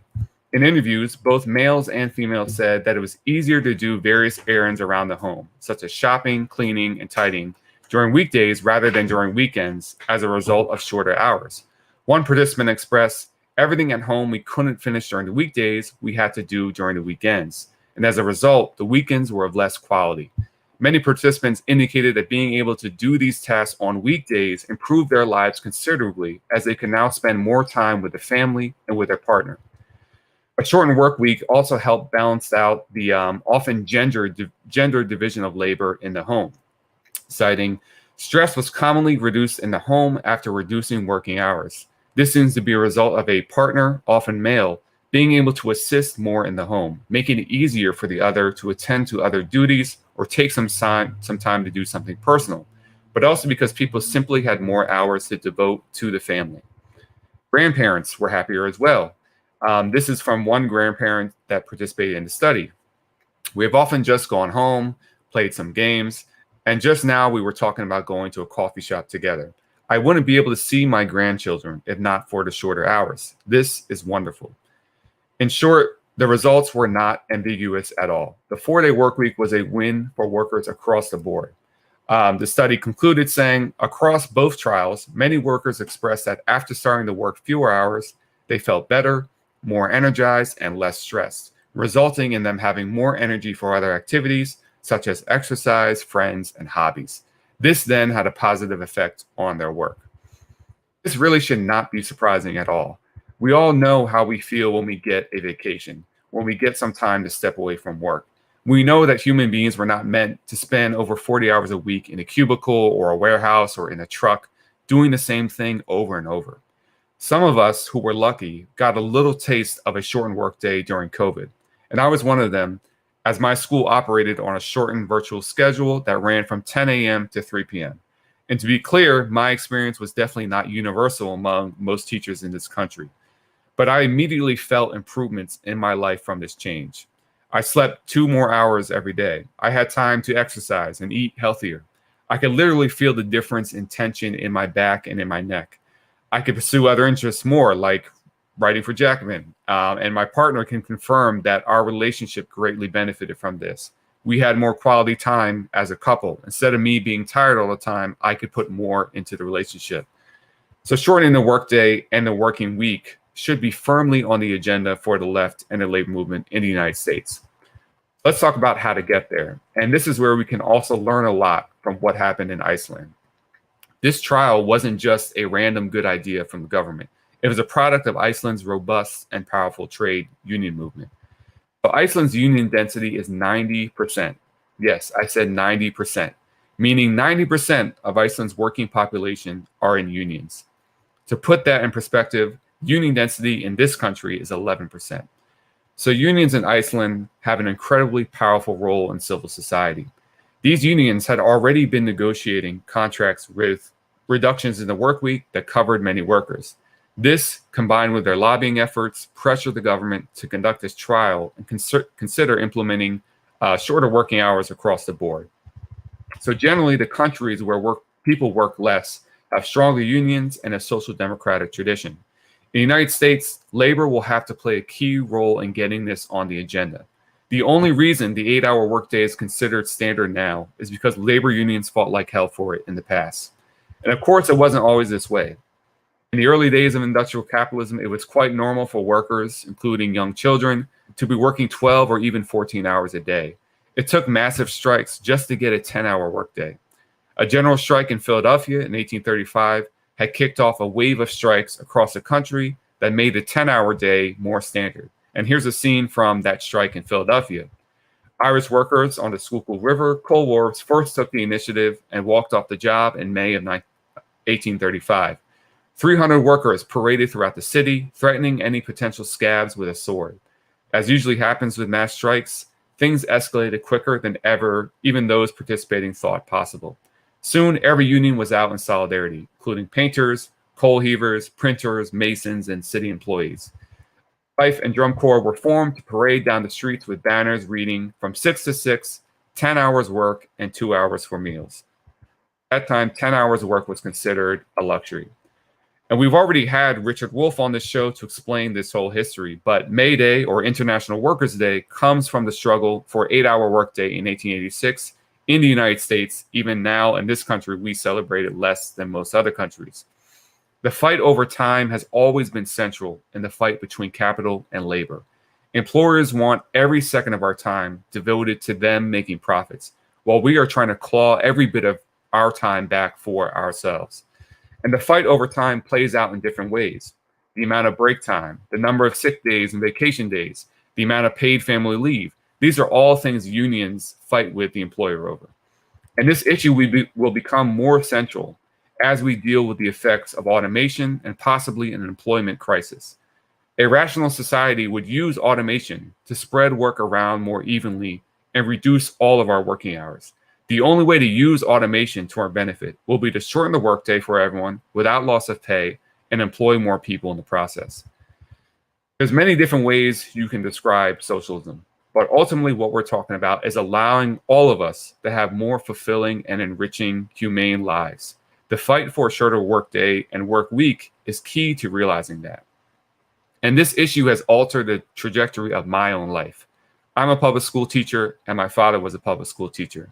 in interviews, both males and females said that it was easier to do various errands around the home, such as shopping, cleaning, and tidying, during weekdays rather than during weekends as a result of shorter hours. One participant expressed, everything at home we couldn't finish during the weekdays, we had to do during the weekends. And as a result, the weekends were of less quality. Many participants indicated that being able to do these tasks on weekdays improved their lives considerably, as they could now spend more time with the family and with their partner. A shortened work week also helped balance out the often gender division of labor in the home, citing, stress was commonly reduced in the home after reducing working hours. This seems to be a result of a partner, often male, being able to assist more in the home, making it easier for the other to attend to other duties or take some time to do something personal, but also because people simply had more hours to devote to the family. Grandparents were happier as well. This is from one grandparent that participated in the study. We have often just gone home, played some games, and just now we were talking about going to a coffee shop together. I wouldn't be able to see my grandchildren if not for the shorter hours. This is wonderful. In short, the results were not ambiguous at all. The 4-day work week was a win for workers across the board. The study concluded saying, across both trials, many workers expressed that after starting to work fewer hours, they felt better, more energized, and less stressed, resulting in them having more energy for other activities, such as exercise, friends, and hobbies. This then had a positive effect on their work. This really should not be surprising at all. We all know how we feel when we get a vacation, when we get some time to step away from work. We know that human beings were not meant to spend over 40 hours a week in a cubicle or a warehouse or in a truck doing the same thing over and over. Some of us who were lucky got a little taste of a shortened workday during COVID, and I was one of them, as my school operated on a shortened virtual schedule that ran from 10 a.m. to 3 p.m. And to be clear, my experience was definitely not universal among most teachers in this country. But I immediately felt improvements in my life from this change. I slept 2 more hours every day. I had time to exercise and eat healthier. I could literally feel the difference in tension in my back and in my neck. I could pursue other interests more, like writing for Jacobin. And my partner can confirm that our relationship greatly benefited from this. We had more quality time as a couple. Instead of me being tired all the time, I could put more into the relationship. So shortening the workday and the working week should be firmly on the agenda for the left and the labor movement in the United States. Let's talk about how to get there. And this is where we can also learn a lot from what happened in Iceland. This trial wasn't just a random good idea from the government. It was a product of Iceland's robust and powerful trade union movement. So Iceland's union density is 90%. Yes, I said 90%, meaning 90% of Iceland's working population are in unions. To put that in perspective, union density in this country is 11%. So unions in Iceland have an incredibly powerful role in civil society. These unions had already been negotiating contracts with reductions in the work week that covered many workers. This, combined with their lobbying efforts, pressured the government to conduct this trial and consider implementing shorter working hours across the board. So generally, the countries where people work less have stronger unions and a social democratic tradition. In the United States, labor will have to play a key role in getting this on the agenda. The only reason the 8-hour workday is considered standard now is because labor unions fought like hell for it in the past. And of course, it wasn't always this way. In the early days of industrial capitalism, it was quite normal for workers, including young children, to be working 12 or even 14 hours a day. It took massive strikes just to get a 10-hour workday. A general strike in Philadelphia in 1835 had kicked off a wave of strikes across the country that made the 10-hour day more standard. And here's a scene from that strike in Philadelphia. Irish workers on the Schuylkill River coal wharves first took the initiative and walked off the job in May of 1835. 300 workers paraded throughout the city, threatening any potential scabs with a sword. As usually happens with mass strikes, things escalated quicker than ever even those participating thought possible. Soon, every union was out in solidarity, including painters, coal heavers, printers, masons, and city employees. Fife and drum corps were formed to parade down the streets with banners reading from 6 to 6, 10 hours work, and 2 hours for meals. At that time, 10 hours of work was considered a luxury. And we've already had Richard Wolff on this show to explain this whole history, but May Day, or International Workers' Day, comes from the struggle for 8-hour workday in 1886 in the United States. Even now in this country, we celebrate it less than most other countries. The fight over time has always been central in the fight between capital and labor. Employers want every second of our time devoted to them making profits, while we are trying to claw every bit of our time back for ourselves. And the fight over time plays out in different ways. The amount of break time, the number of sick days and vacation days, the amount of paid family leave. These are all things unions fight with the employer over. And this issue will become more central as we deal with the effects of automation and possibly an employment crisis. A rational society would use automation to spread work around more evenly and reduce all of our working hours. The only way to use automation to our benefit will be to shorten the workday for everyone without loss of pay and employ more people in the process. There's many different ways you can describe socialism, but ultimately what we're talking about is allowing all of us to have more fulfilling and enriching, humane lives. The fight for a shorter workday and work week is key to realizing that. And this issue has altered the trajectory of my own life. I'm a public school teacher, and my father was a public school teacher.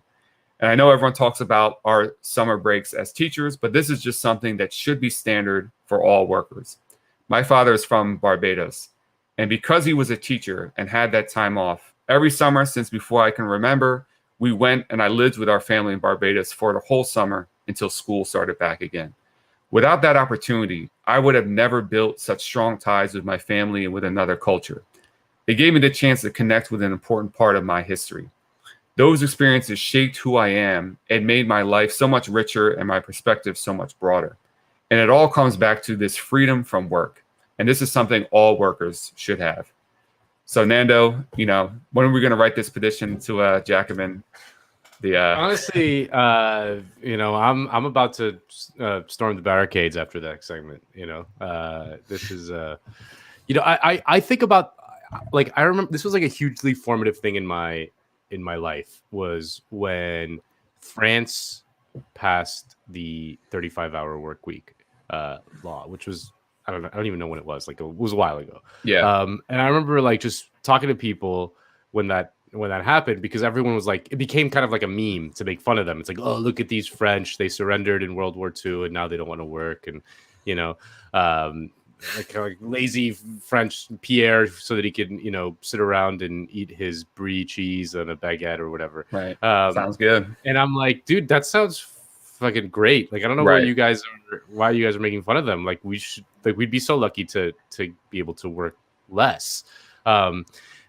And I know everyone talks about our summer breaks as teachers, but this is just something that should be standard for all workers. My father is from Barbados. And because he was a teacher and had that time off, every summer since before I can remember, we went and I lived with our family in Barbados for the whole summer until school started back again. Without that opportunity, I would have never built such strong ties with my family and with another culture. It gave me the chance to connect with an important part of my history. Those experiences shaped who I am and made my life so much richer and my perspective so much broader. And it all comes back to this freedom from work. And this is something all workers should have. So Nando, when are we going to write this petition to Jacobin? Honestly, I'm about to storm the barricades after that segment. This is, I think about, like, I remember this was like a hugely formative thing in my life was when France passed the 35-hour work week law, which was, I don't even know when it was. Like, it was a while ago. Yeah. And I remember like just talking to people when that happened, because everyone was like, it became kind of like a meme to make fun of them. It's like, oh, look at these French, they surrendered in World War II and now they don't want to work. And, like lazy French Pierre, so that he can, sit around and eat his brie cheese on a baguette or whatever. Right. Sounds good. And I'm like, dude, that sounds fucking great. Like, I don't know why you guys are making fun of them. Like, we'd be so lucky to be able to work less. And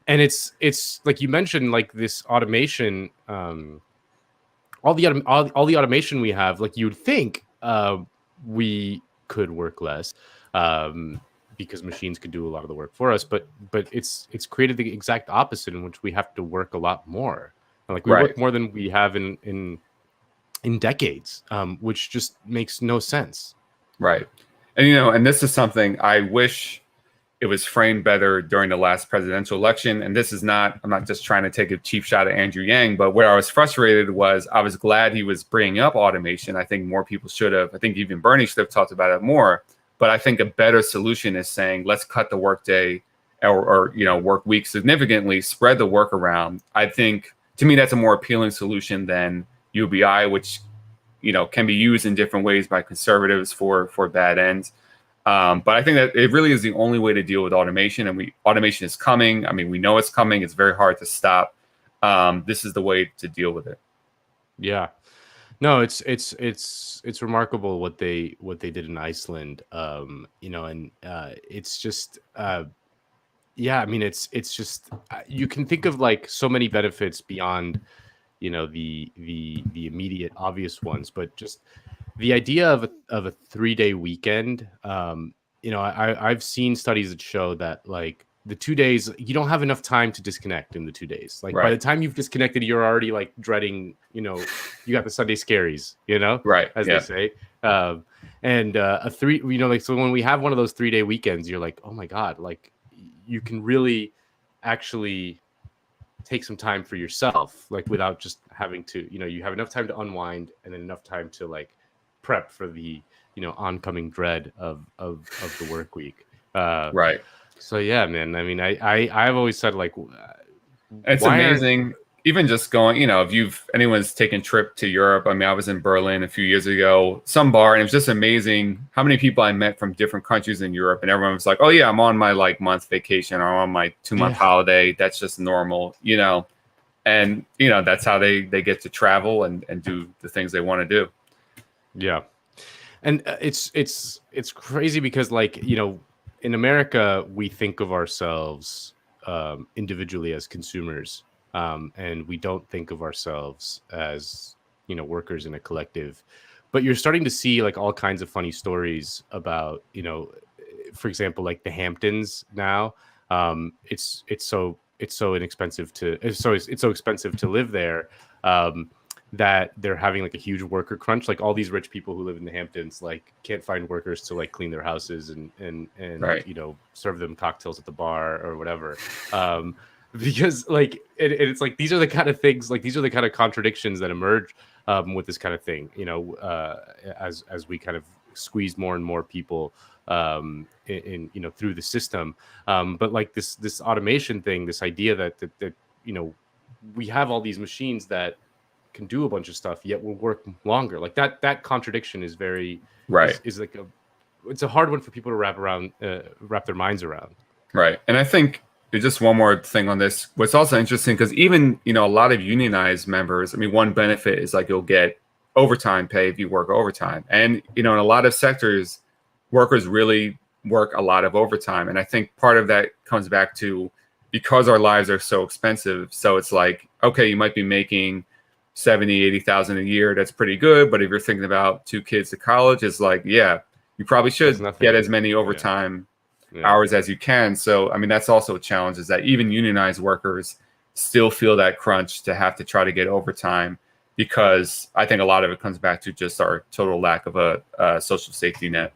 it's like you mentioned, like this automation, all the automation we have, like you'd think we could work less because machines could do a lot of the work for us, but it's created the exact opposite, in which we have to work a lot more. Like we work more than we have in decades, which just makes no sense. Right. And, and this is something I wish it was framed better during the last presidential election. And this is I'm not just trying to take a cheap shot at Andrew Yang, but where I was frustrated was I was glad he was bringing up automation. I think more people should have. I think even Bernie should have talked about it more. But I think a better solution is saying, let's cut the workday or work week significantly, spread the work around. I think, to me, that's a more appealing solution than UBI, which, can be used in different ways by conservatives for bad ends. But I think that it really is the only way to deal with automation, and automation is coming. I mean, we know it's coming. It's very hard to stop. This is the way to deal with it. Yeah, no, it's remarkable what they did in Iceland. And it's just, yeah. I mean, it's just you can think of like so many benefits beyond, the immediate obvious ones, but just the idea of a 3-day weekend, I've seen studies that show that like the 2 days, you don't have enough time to disconnect in the 2 days. Like by the time you've disconnected, you're already like dreading, you got the Sunday scaries, right, as they say. And a 3, like, so when we have one of those 3-day weekends, you're like, oh my God, like you can really actually take some time for yourself, like without just having to, you have enough time to unwind and then enough time to like prep for the oncoming dread of the work week. Right. So yeah, man. I mean, I've always said like, it's amazing. Even just going, if anyone's taken trip to Europe. I mean, I was in Berlin a few years ago, some bar, and it was just amazing how many people I met from different countries in Europe, and everyone was like, "Oh yeah, I'm on my like month vacation, or I'm on my 2-month holiday. That's just normal," And that's how they get to travel and do the things they want to do. Yeah. And it's crazy because like, in America, we think of ourselves individually as consumers, and we don't think of ourselves as, workers in a collective. But you're starting to see like all kinds of funny stories about, for example, like the Hamptons now. It's so expensive to live there. That they're having like a huge worker crunch. Like all these rich people who live in the Hamptons like can't find workers to like clean their houses and serve them cocktails at the bar or whatever. Because like it's like these are the kind of things, like these are the kind of contradictions that emerge with this kind of thing. As we kind of squeeze more and more people in through the system. But like this automation thing, this idea that we have all these machines that can do a bunch of stuff, yet will work longer. Like that contradiction is very is like it's a hard one for people to wrap their minds around. Right. And I think just one more thing on this. What's also interesting, because even, a lot of unionized members, I mean, one benefit is like you'll get overtime pay if you work overtime. And, in a lot of sectors, workers really work a lot of overtime. And I think part of that comes back to because our lives are so expensive. So it's like, okay, you might be making 70, 80,000 a year. That's pretty good. But if you're thinking about 2 kids to college, it's like, yeah, you probably should get as many overtime hours as you can. So, I mean, that's also a challenge, is that even unionized workers still feel that crunch to have to try to get overtime, because I think a lot of it comes back to just our total lack of a social safety net.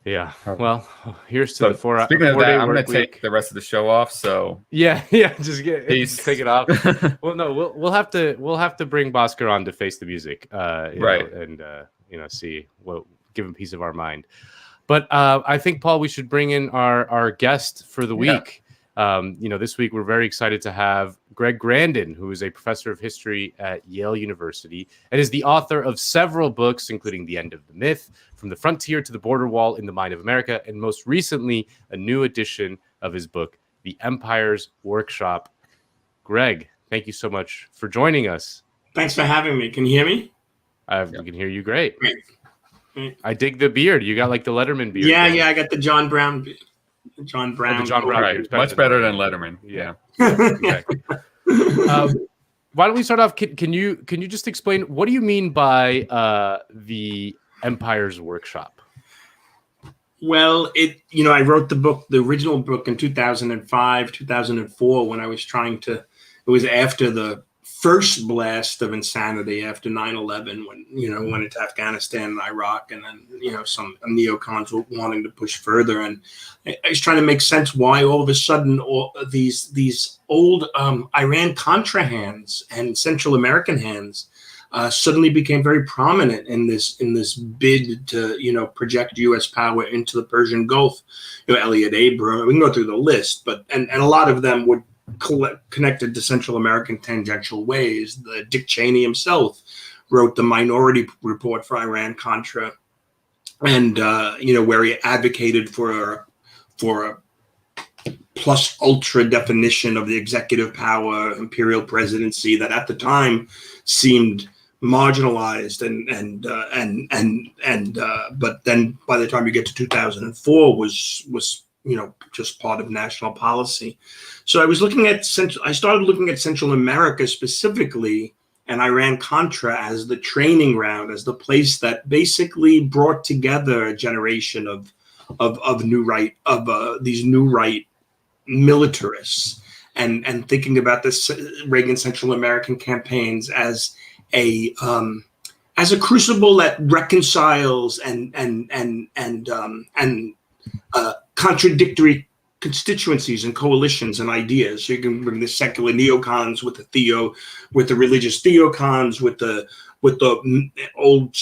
Yeah. Well, here's to the 4 Speaking of that, I'm going to week. take the rest of the show off. So just take it off. Well, no, we'll have to bring Bhaskar on to face the music, right? See give him peace of our mind. But I think, Paul, we should bring in our guest for the week. This week we're very excited to have Greg Grandin, who is a professor of history at Yale University and is the author of several books, including The End of the Myth, From the Frontier to the Border Wall in the Mind of America, and most recently, a new edition of his book, The Empire's Workshop. Greg, thank you so much for joining us. Thanks for having me. Can you hear me? We can hear you great. Great. I dig the beard. You got like the Letterman beard. Yeah, I got the John Brown beard. John Brown. The John Brown beard. Much better than Letterman. Yeah. Exactly. Why don't we start off? Can you just explain, what do you mean by the Empire's Workshop? Well, I wrote the original book in 2005, 2004, when I was it was after the first blast of insanity after 9/11, when went into Afghanistan and Iraq, and then some neocons were wanting to push further, and I was trying to make sense why all of a sudden all these old Iran-Contra hands and Central American hands suddenly became very prominent in this bid to project U.S. power into the Persian Gulf. Elliot Abrams, we can go through the list, but and a lot of them would connected to Central American tangential ways. Dick Cheney himself wrote the Minority Report for Iran-Contra, and where he advocated for a plus ultra definition of the executive power, imperial presidency that at the time seemed marginalized but then by the time you get to 2004 was just part of national policy. So I started looking at Central America specifically, and Iran-Contra as the training ground, as the place that basically brought together a generation of these new right militarists, and thinking about this Reagan Central American campaigns as a crucible that reconciles and contradictory constituencies and coalitions and ideas. So you can bring the secular neocons with the religious theocons, with the old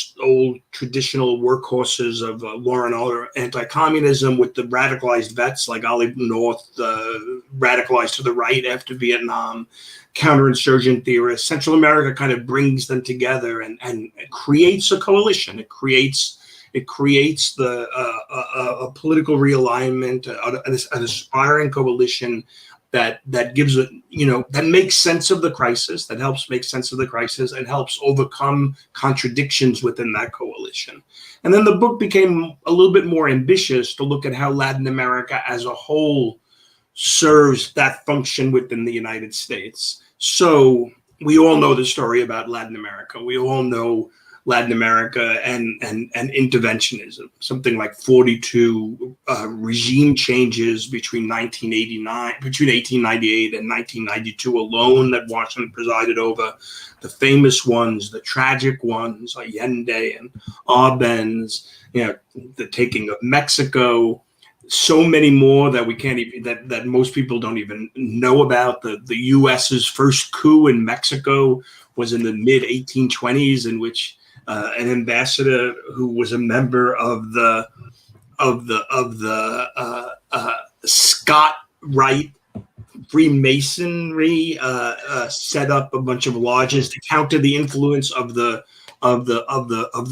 traditional workhorses of law and order anti-communism, with the radicalized vets like Ollie North, radicalized to the right after Vietnam, counterinsurgent theorists. Central America kind of brings them together and creates a coalition. It creates a political realignment, an aspiring coalition that gives it, that makes sense of the crisis, that helps make sense of the crisis, and helps overcome contradictions within that coalition. And then the book became a little bit more ambitious to look at how Latin America as a whole serves that function within the United States. So we all know the story about Latin America. We all know Latin America and interventionism, something like 42 regime changes between 1898 and 1992 alone that Washington presided over. The famous ones, the tragic ones, Allende and Arbenz, the taking of Mexico, so many more that we can't even, that most people don't even know about. The U.S.'s first coup in Mexico was in the mid 1820s, in which an ambassador who was a member of the Scott Rite Freemasonry set up a bunch of lodges to counter the influence of the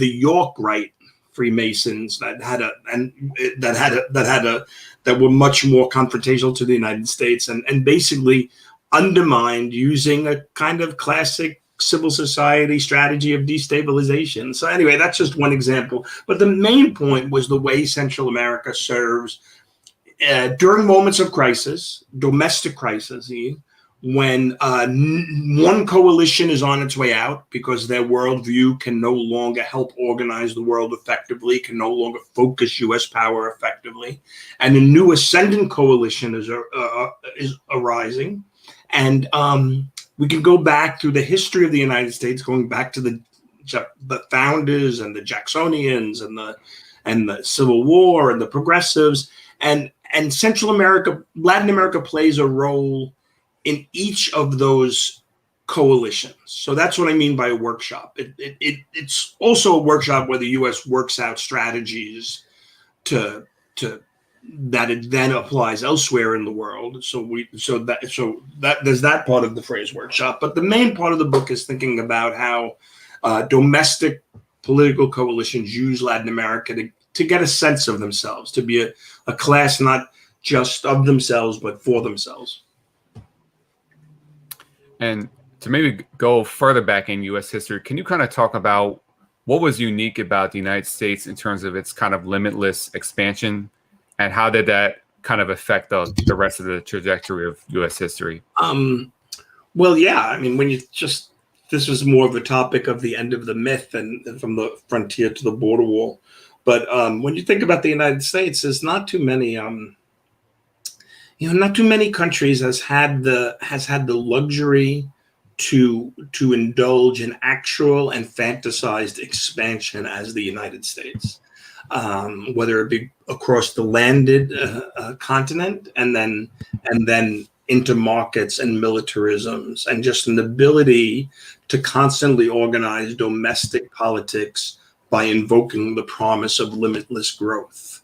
York Rite Freemasons that were much more confrontational to the United States, and basically undermined using a kind of classic civil society strategy of destabilization. So anyway, that's just one example. But the main point was the way Central America serves during moments of crisis, domestic crisis, when one coalition is on its way out because their worldview can no longer help organize the world effectively, can no longer focus U.S. power effectively, and a new ascendant coalition is arising. And we can go back through the history of the United States, going back to the founders and the Jacksonians and the Civil War and the progressives, and Central America, Latin America plays a role in each of those coalitions. So that's what I mean by a workshop. It's also a workshop where the U.S. works out strategies to that it then applies elsewhere in the world. So that there's that part of the phrase workshop. But the main part of the book is thinking about how domestic political coalitions use Latin America to get a sense of themselves, to be a class not just of themselves, but for themselves. And to maybe go further back in U.S. history, can you kind of talk about what was unique about the United States in terms of its kind of limitless expansion, and how did that kind of affect the rest of the trajectory of U.S. history? Well, yeah, I mean, this was more of a topic of the end of the myth and from the frontier to the border wall. But when you think about the United States, there's not too many, not too many countries has had the luxury to indulge in actual and fantasized expansion as the United States, whether it be across the landed continent and then into markets and militarisms, and just an ability to constantly organize domestic politics by invoking the promise of limitless growth.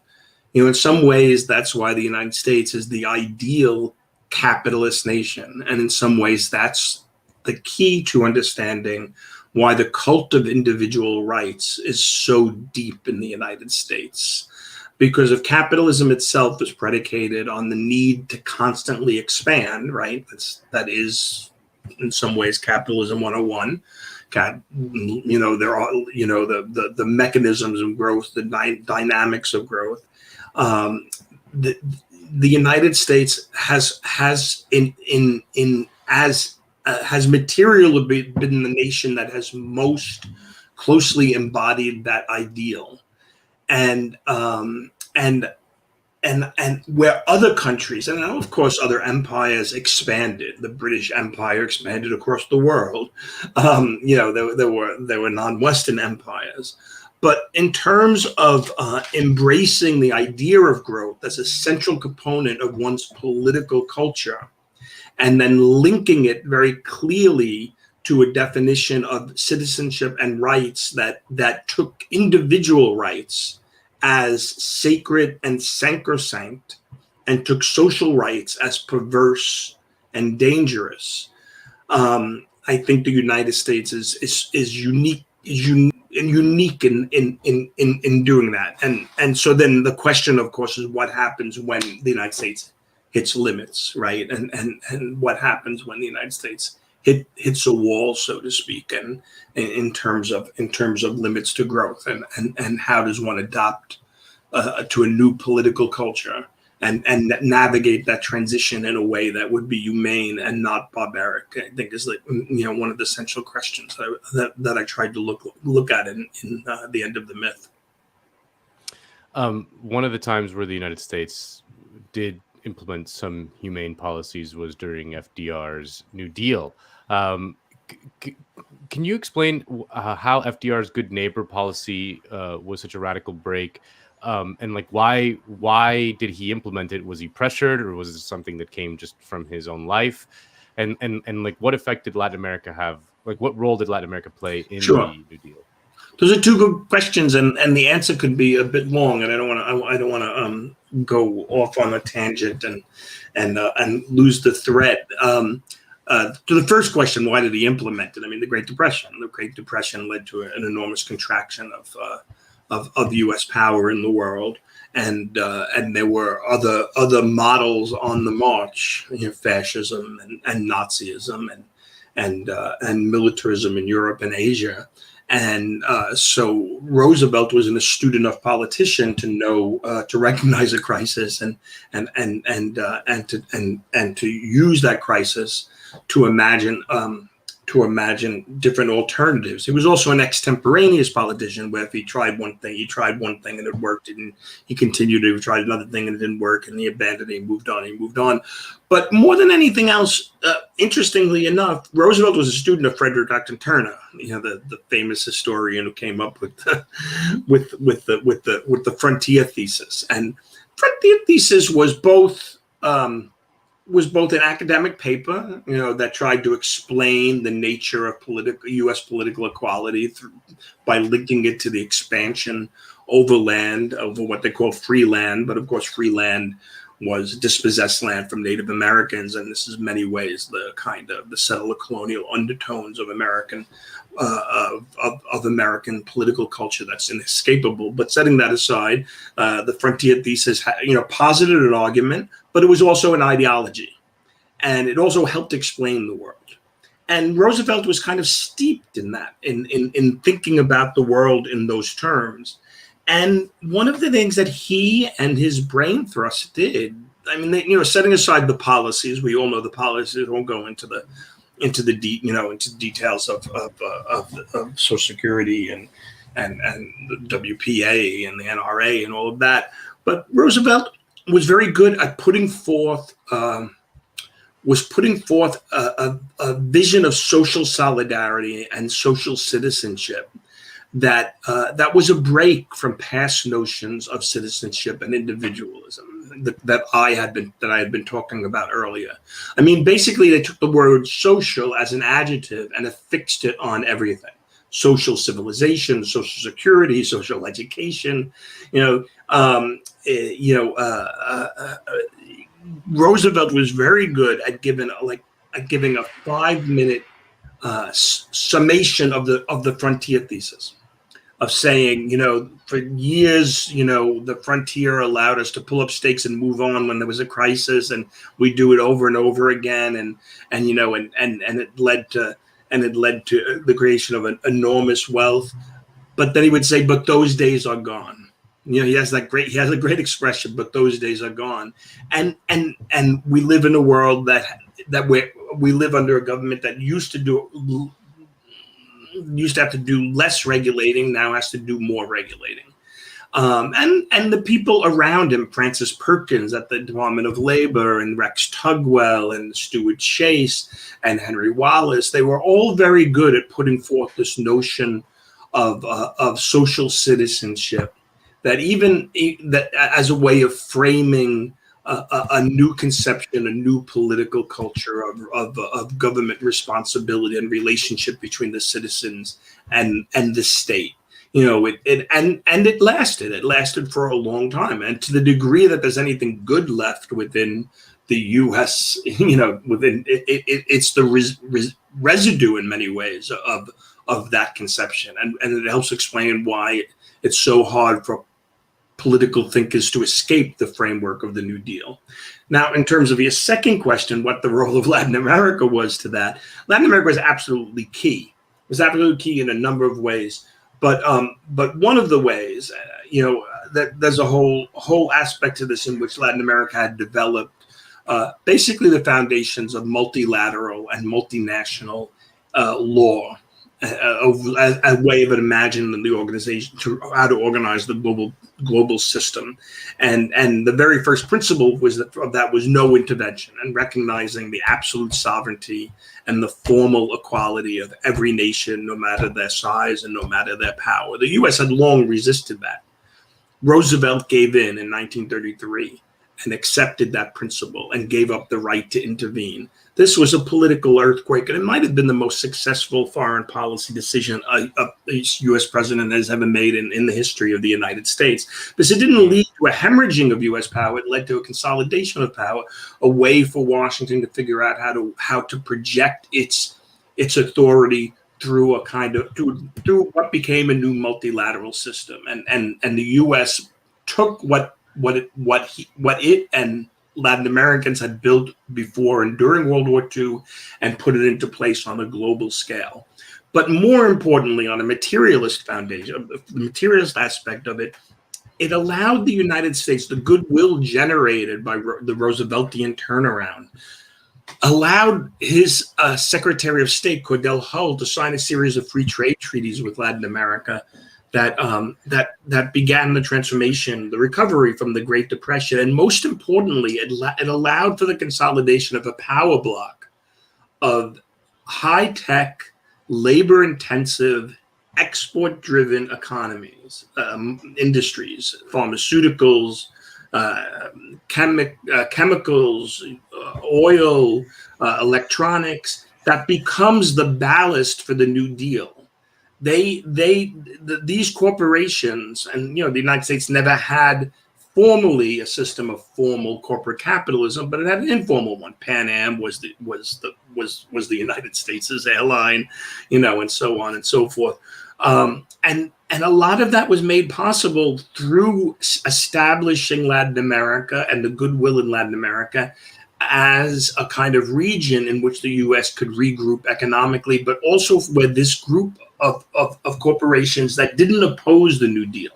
In some ways, that's why the United States is the ideal capitalist nation. And in some ways, that's the key to understanding why the cult of individual rights is so deep in the United States. Because if capitalism itself is predicated on the need to constantly expand, right? That is, in some ways, capitalism 101. There are, the mechanisms of growth, the dynamics of growth. The United States has materially been the nation that has most closely embodied that ideal, and where other countries, and of course other empires expanded. The British Empire expanded across the world. There were non-Western empires. But in terms of embracing the idea of growth as a central component of one's political culture, and then linking it very clearly to a definition of citizenship and rights that took individual rights as sacred and sacrosanct, and took social rights as perverse and dangerous. I think the United States is unique in doing that. And so then the question, of course, is what happens when the United States hits limits, right? And what happens when the United States hits a wall, so to speak, and in terms of limits to growth, and how does one adopt to a new political culture and navigate that transition in a way that would be humane and not barbaric? I think is one of the central questions that I tried to look at in the end of the myth. One of the times where the United States did implement some humane policies was during FDR's New Deal. Can you explain how FDR's good neighbor policy was such a radical break? And why did he implement it? Was he pressured, or was it something that came just from his own life? And what effect did Latin America have? What role did Latin America play in the New Deal? Those are two good questions, and the answer could be a bit long, and I don't want to go off on a tangent and lose the thread. To the first question, why did he implement it? I mean, the Great Depression. The Great Depression led to an enormous contraction of U.S. power in the world, and there were other models on the march, fascism and Nazism and militarism in Europe and Asia. And so Roosevelt was an astute enough politician to know to recognize a crisis and to use that crisis to imagine different alternatives. He was also an extemporaneous politician, where if he tried one thing and it worked, and he continued to try another thing and it didn't work, and he abandoned it, he moved on. But more than anything else, interestingly enough, Roosevelt was a student of Frederick Acton Turner, the famous historian who came up with the frontier thesis. And frontier thesis was both an academic paper, that tried to explain the nature of U.S. political equality by linking it to the expansion over what they call free land. But of course, free land was dispossessed land from Native Americans, and this is in many ways the kind of the settler colonial undertones of American political culture that's inescapable. But setting that aside, the frontier thesis, posited an argument, but it was also an ideology, and it also helped explain the world. And Roosevelt was kind of steeped in that, in thinking about the world in those terms. And one of the things that he and his brain trust did, setting aside the policies, we all know the policies, won't go into the details of Social Security and the WPA and the NRA and all of that. But Roosevelt was very good at putting forth a vision of social solidarity and social citizenship that was a break from past notions of citizenship and individualism that I had been talking about earlier. Basically, they took the word social as an adjective and affixed it on everything: social civilization, social security, social education. Roosevelt was very good at giving a 5-minute summation of the frontier thesis, of saying, for years, the frontier allowed us to pull up stakes and move on when there was a crisis, and we do it over and over again, and it led to the creation of an enormous wealth. But then he would say, but those days are gone. He has a great expression, but those days are gone. And we live in a world that we live under a government that used to have to do less regulating, now has to do more regulating. And the people around him, Francis Perkins at the Department of Labor, and Rex Tugwell and Stuart Chase and Henry Wallace, they were all very good at putting forth this notion of social citizenship, that as a way of framing a new conception, a new political culture of government responsibility and relationship between the citizens and the state. It lasted for a long time, and to the degree that there's anything good left within the U.S., it's the residue in many ways of that conception, and it helps explain why it's so hard for political thinkers to escape the framework of the New Deal. Now, in terms of your second question, what the role of Latin America was to that, Latin America was absolutely key. It was absolutely key in a number of ways. But one of the ways, that there's a whole aspect to this in which Latin America had developed basically the foundations of multilateral and multinational law, a way of imagining the organization, how to organize the global system, and the very first principle was that was no intervention, and recognizing the absolute sovereignty and the formal equality of every nation, no matter their size and no matter their power. The U.S. had long resisted that. Roosevelt gave in 1933 and accepted that principle and gave up the right to intervene. This was a political earthquake, and it might have been the most successful foreign policy decision a U.S. president has ever made in the history of the United States. Because it didn't lead to a hemorrhaging of U.S. power; it led to a consolidation of power, a way for Washington to figure out how to project its authority through through what became a new multilateral system, and the U.S. took what it and Latin Americans had built before and during World War II and put it into place on a global scale. But more importantly, on a materialist foundation, the materialist aspect of it, it allowed the United States, the goodwill generated by the Rooseveltian turnaround, allowed his Secretary of State, Cordell Hull, to sign a series of free trade treaties with Latin America that began the transformation, the recovery from the Great Depression. And most importantly, it allowed for the consolidation of a power block of high-tech, labor-intensive, export-driven economies, industries, pharmaceuticals, chemicals, oil, electronics, that becomes the ballast for the New Deal. These corporations, and the United States never had formally a system of formal corporate capitalism, but it had an informal one. Pan Am was the United States' airline, and so on and so forth. And a lot of that was made possible through establishing Latin America and the goodwill in Latin America as a kind of region in which the U.S. could regroup economically, but also where this group of corporations that didn't oppose the New Deal,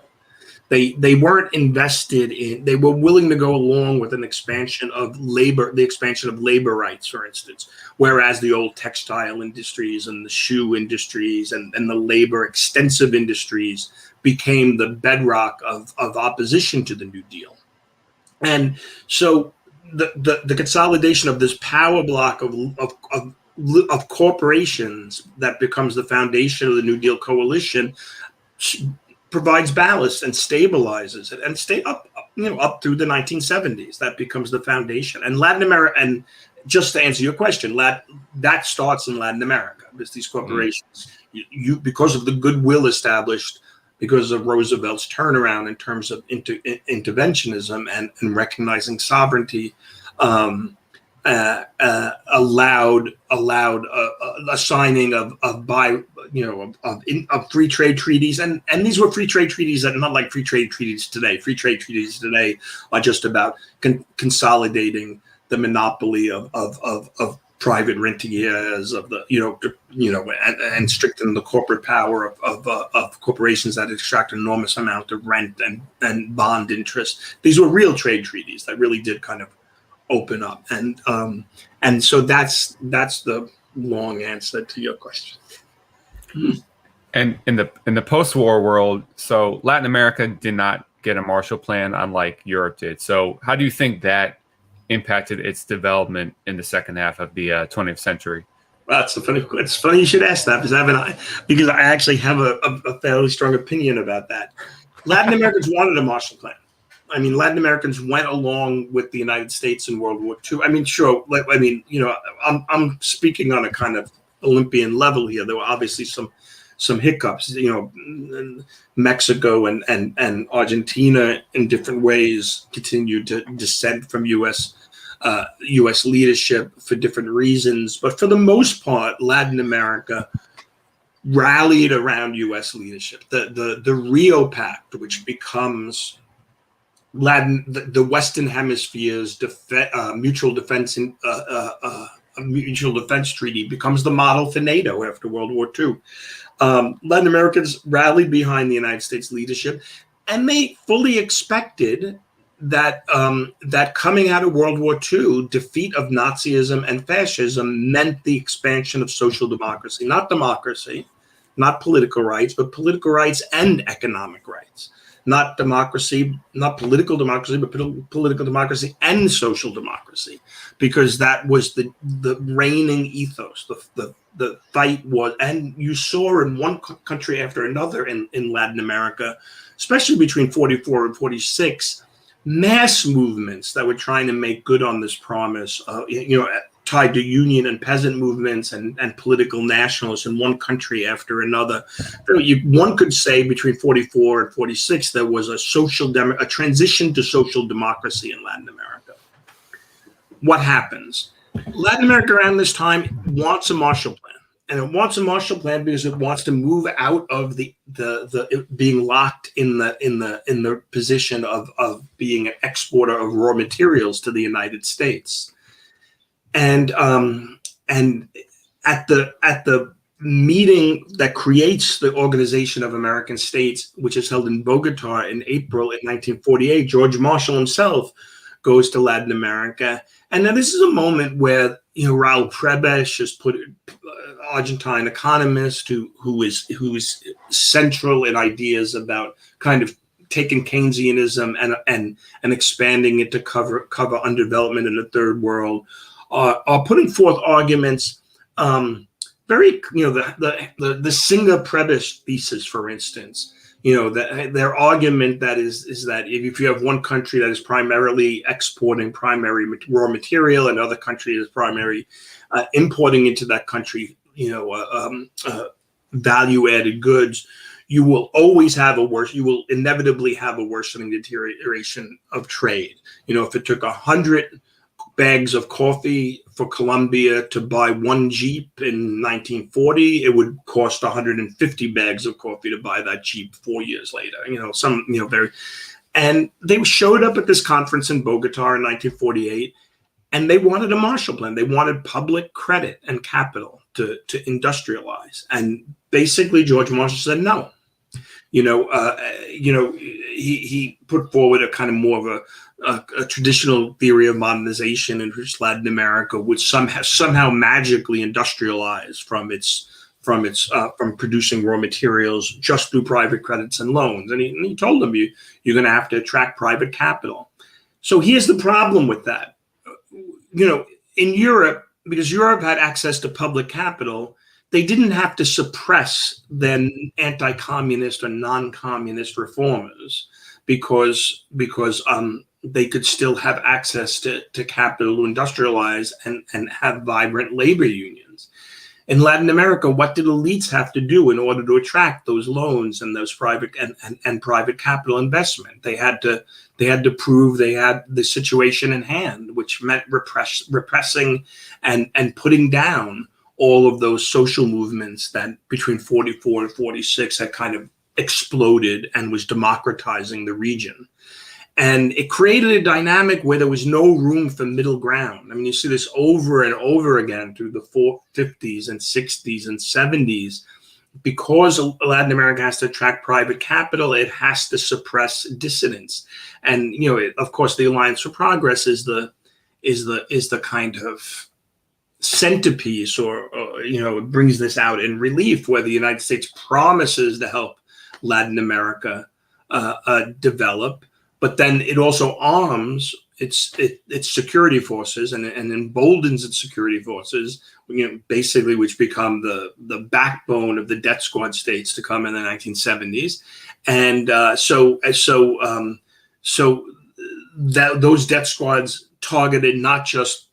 they weren't invested in, they were willing to go along with an expansion of labor, the expansion of labor rights, for instance, whereas the old textile industries and the shoe industries and the labor extensive industries became the bedrock of opposition to the New Deal. And so the consolidation of this power block of corporations that becomes the foundation of the New Deal coalition provides ballast and stabilizes it, and stay up through the 1970s. That becomes the foundation. And Latin America, and just to answer your question, that starts in Latin America, because these corporations, because of the goodwill established, because of Roosevelt's turnaround in terms of interventionism and recognizing sovereignty, allowed a signing of free trade treaties, and these were free trade treaties that are not like free trade treaties today. Free trade treaties today are just about consolidating the monopoly of private rentiers, of the and strengthen the corporate power of corporations that extract an enormous amount of rent and bond interest. These were real trade treaties that really did kind of open up, and so that's the long answer to your question. And in the post-war world, so Latin America did not get a Marshall Plan, unlike Europe did. So how do you think that impacted its development in the second half of the 20th century? Well, it's funny you should ask that, because I actually have a fairly strong opinion about that. Latin Americans wanted a Marshall Plan. I mean, Latin Americans went along with the United States in World War II. I mean, sure. I'm speaking on a kind of Olympian level here. There were obviously some hiccups. Mexico and Argentina in different ways continued to dissent from U.S. leadership for different reasons. But for the most part, Latin America rallied around U.S. leadership. The Rio Pact, which becomes the Western Hemisphere's mutual defense treaty, becomes the model for NATO after World War II. Latin Americans rallied behind the United States leadership, and they fully expected that coming out of World War II, defeat of Nazism and fascism meant the expansion of social democracy, not political rights, but political rights and economic rights. Not political democracy, but political democracy and social democracy, because that was the reigning ethos. The fight was, and you saw in one country after another in Latin America, especially between 44 and 46, mass movements that were trying to make good on this promise, tied to union and peasant movements and political nationalists in one country after another. One could say between 44 and 46, there was a transition to social democracy in Latin America. What happens? Latin America around this time wants a Marshall Plan. it wants a Marshall Plan because it wants to move out of the being locked in the position of being an exporter of raw materials to the United States. And at the meeting that creates the Organization of American States, which is held in Bogota in April in 1948, George Marshall himself goes to Latin America. And now this is a moment where, Raul Prebisch has put Argentine economist who is central in ideas about kind of taking Keynesianism and expanding it to cover underdevelopment in the third world, are putting forth arguments, very, the Singer-Prebisch thesis, for instance, their argument that is that if you have one country that is primarily exporting primary raw material and another country is primarily importing into that country, value-added goods, you will inevitably have a worsening deterioration of trade. If it took 100 bags of coffee for Colombia to buy one Jeep in 1940, it would cost 150 bags of coffee to buy that Jeep 4 years later. And they showed up at this conference in Bogota in 1948, and they wanted a Marshall Plan. They wanted public credit and capital to industrialize. And basically, George Marshall said no. He put forward a kind of more of a traditional theory of modernization in which Latin America would somehow magically industrialize from producing raw materials just through private credits and loans. And he told them you're going to have to attract private capital. So here's the problem with that. In Europe, because Europe had access to public capital, they didn't have to suppress then anti-communist or non-communist reformers because they could still have access to capital to industrialize and have vibrant labor unions. In Latin America, what did elites have to do in order to attract those loans and those private and private capital investment? They had to prove they had the situation in hand, which meant repressing and putting down all of those social movements that between 44 and 46 had kind of exploded and was democratizing the region. And it created a dynamic where there was no room for middle ground. I mean, you see this over and over again through the 50s and 60s and 70s. Because Latin America has to attract private capital, it has to suppress dissidents. And, of course, the Alliance for Progress is the kind of centerpiece or it brings this out in relief, where the United States promises to help Latin America develop, but then it also arms its security forces and emboldens its security forces, basically, which become the backbone of the death squad states to come in the 1970s. And those death squads targeted not just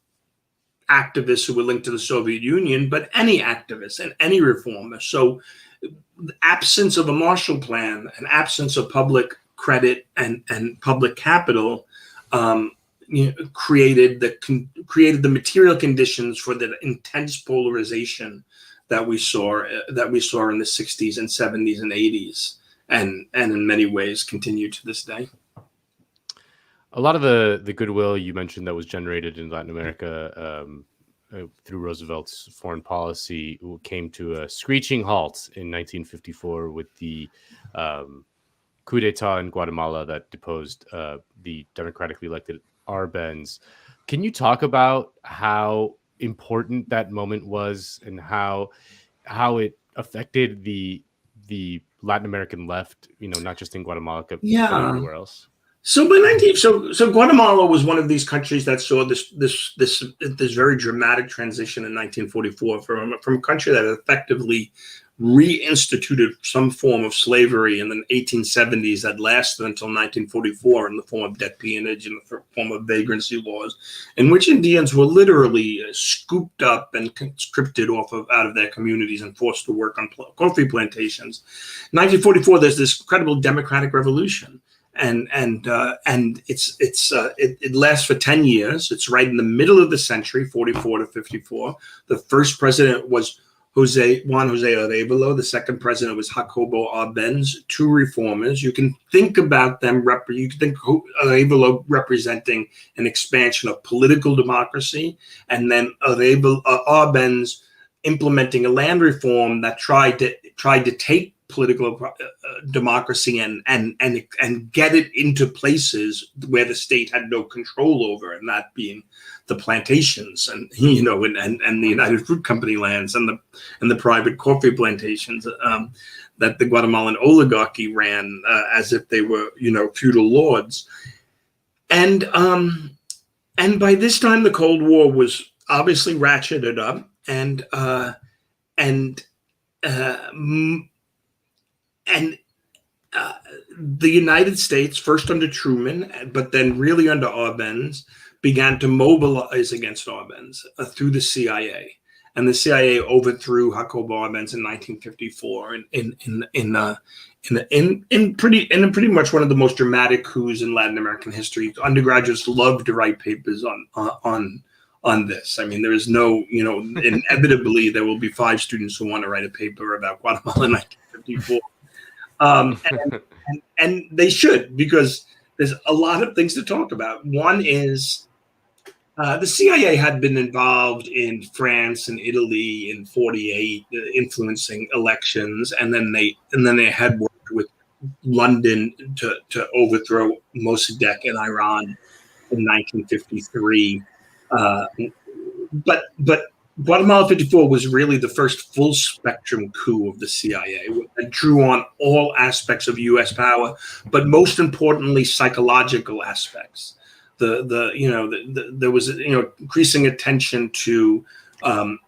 activists who were linked to the Soviet Union, but any activists and any reformer. So the absence of a Marshall Plan, an absence of public credit and public capital created the material conditions for the intense polarization that we saw in the 60s and 70s and 80s, and in many ways continue to this day. A lot of the goodwill you mentioned that was generated in Latin America through Roosevelt's foreign policy came to a screeching halt in 1954 with the coup d'etat in Guatemala that deposed the democratically elected Arbenz. Can you talk about how important that moment was and how it affected the Latin American left, not just in Guatemala, but everywhere else? So Guatemala was one of these countries that saw this very dramatic transition in 1944 from a country that effectively reinstituted some form of slavery in the 1870s that lasted until 1944 in the form of debt peonage and the form of vagrancy laws, in which Indians were literally scooped up and conscripted out of their communities and forced to work on coffee plantations. In 1944, there's this incredible democratic revolution. And it lasts for 10 years. It's right in the middle of the century, 44 to 54. The first president was Juan Jose Arevalo. The second president was Jacobo Arbenz, two reformers. You can think about them, you can think Arevalo representing an expansion of political democracy, and then Arbenz implementing a land reform that tried to take political democracy and get it into places where the state had no control over, and that being the plantations and the United Fruit Company lands and the private coffee plantations that the Guatemalan oligarchy ran as if they were feudal lords. And by this time the Cold War was obviously ratcheted up, and the United States, first under Truman, but then really under Arbenz, began to mobilize against Arbenz through the CIA, and the CIA overthrew Jacobo Arbenz in 1954 in pretty much one of the most dramatic coups in Latin American history. Undergraduates love to write papers on this. I mean, there is no, inevitably there will be 5 students who want to write a paper about Guatemala in 1954. And they should, because there's a lot of things to talk about. One is the CIA had been involved in France and Italy in '48, influencing elections, and then they had worked with London to overthrow Mossadegh in Iran in 1953. But Guatemala 54 was really the first full spectrum coup of the CIA. It drew on all aspects of U.S. power, but most importantly, psychological aspects. There was increasing attention to the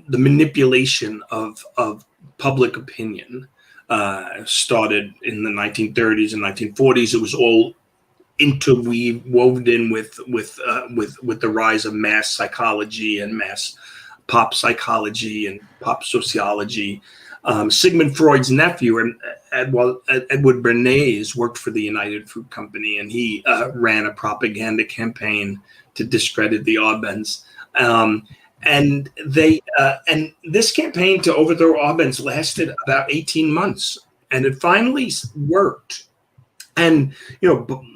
manipulation of public opinion. Started in the 1930s and 1940s. It was all woven in with the rise of mass psychology and mass pop psychology and pop sociology. Sigmund Freud's nephew, Edward Bernays, worked for the United Fruit Company, and he ran a propaganda campaign to discredit the Arbenz. And this campaign to overthrow Arbenz lasted about 18 months, and it finally worked. And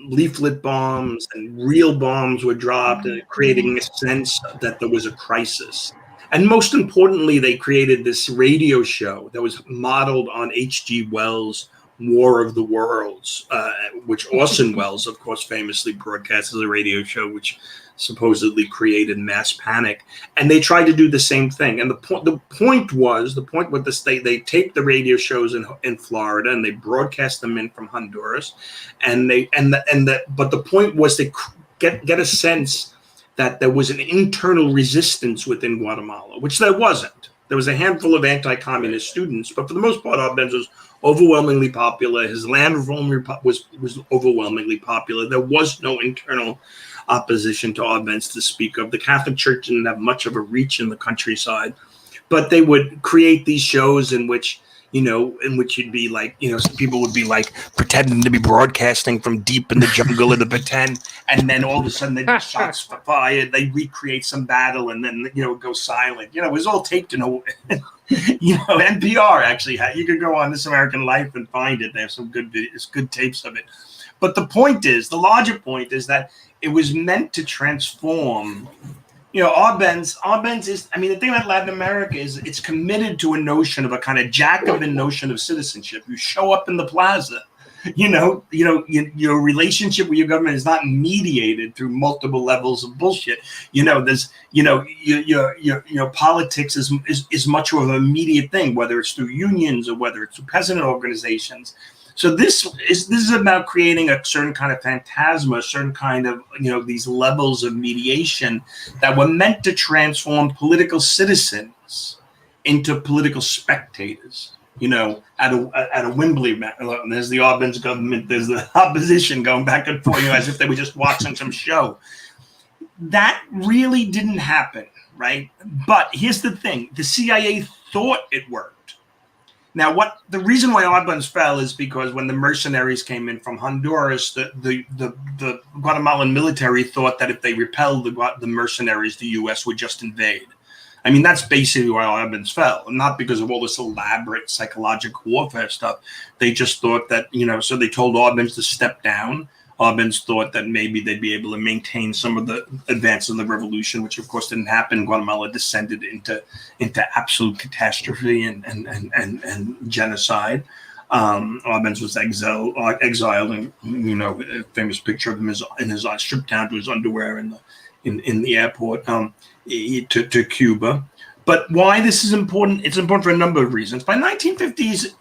leaflet bombs and real bombs were dropped, creating a sense that there was a crisis. And most importantly, they created this radio show that was modeled on H.G. Wells' War of the Worlds, which Orson Welles, of course, famously broadcast as a radio show, which supposedly created mass panic. And they tried to do the same thing. And the point with the state, they taped the radio shows in Florida and they broadcast them in from Honduras. But the point was to get a sense that there was an internal resistance within Guatemala, which there wasn't. There was a handful of anti-communist students, but for the most part, Arbenz was overwhelmingly popular. His land reform was overwhelmingly popular. There was no internal opposition to Arbenz to speak of. The Catholic Church didn't have much of a reach in the countryside, but they would create these shows in which you'd be like, some people would be like pretending to be broadcasting from deep in the jungle in the pretend, and then all of a sudden they'd be shots fired. They recreate some battle, and then it goes silent. It was all taped in NPR actually had. You could go on This American Life and find it. They have some good tapes of it. But the larger point is that it was meant to transform. Arbenz is, the thing about Latin America is it's committed to a notion of a kind of Jacobin notion of citizenship. You show up in the plaza, your relationship with your government is not mediated through multiple levels of bullshit. There's, your politics is much more of an immediate thing, whether it's through unions or whether it's through peasant organizations. So this is about creating a certain kind of phantasma, a certain kind of, these levels of mediation that were meant to transform political citizens into political spectators. At a Wembley match, there's the Arbenz government, there's the opposition going back and forth, as if they were just watching some show. That really didn't happen, right? But here's the thing: the CIA thought it worked. Now, the reason why Arbenz fell is because when the mercenaries came in from Honduras, the Guatemalan military thought that if they repelled the mercenaries, the U.S. would just invade. I mean, that's basically why Arbenz fell, not because of all this elaborate psychological warfare stuff. They just thought that, so they told Arbenz to step down. Arbenz thought that maybe they'd be able to maintain some of the advance of the revolution, which of course didn't happen. Guatemala descended into absolute catastrophe and genocide. Arbenz was exiled, and a famous picture of him in his stripped down to his underwear in the airport to Cuba. But why this is important? It's important for a number of reasons. By 1950s,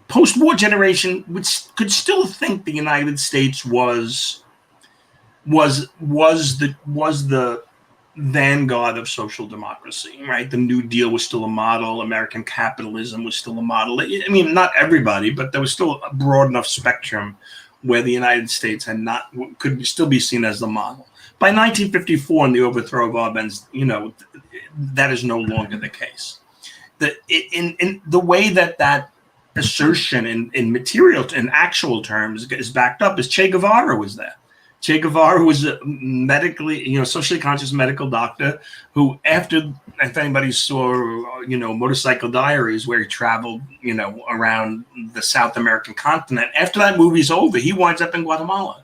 post-war generation could still think the United States was the vanguard of social democracy, right? The New Deal was still a model. American capitalism was still a model. I mean, not everybody, but there was still a broad enough spectrum where the United States could still be seen as the model. By 1954, in the overthrow of Arbenz, that is no longer the case. In the way that assertion in actual terms is backed up is Che Guevara was there. Che Guevara was a medically, socially conscious medical doctor who, after, if anybody saw, Motorcycle Diaries, where he traveled, around the South American continent, after that movie's over, he winds up in Guatemala.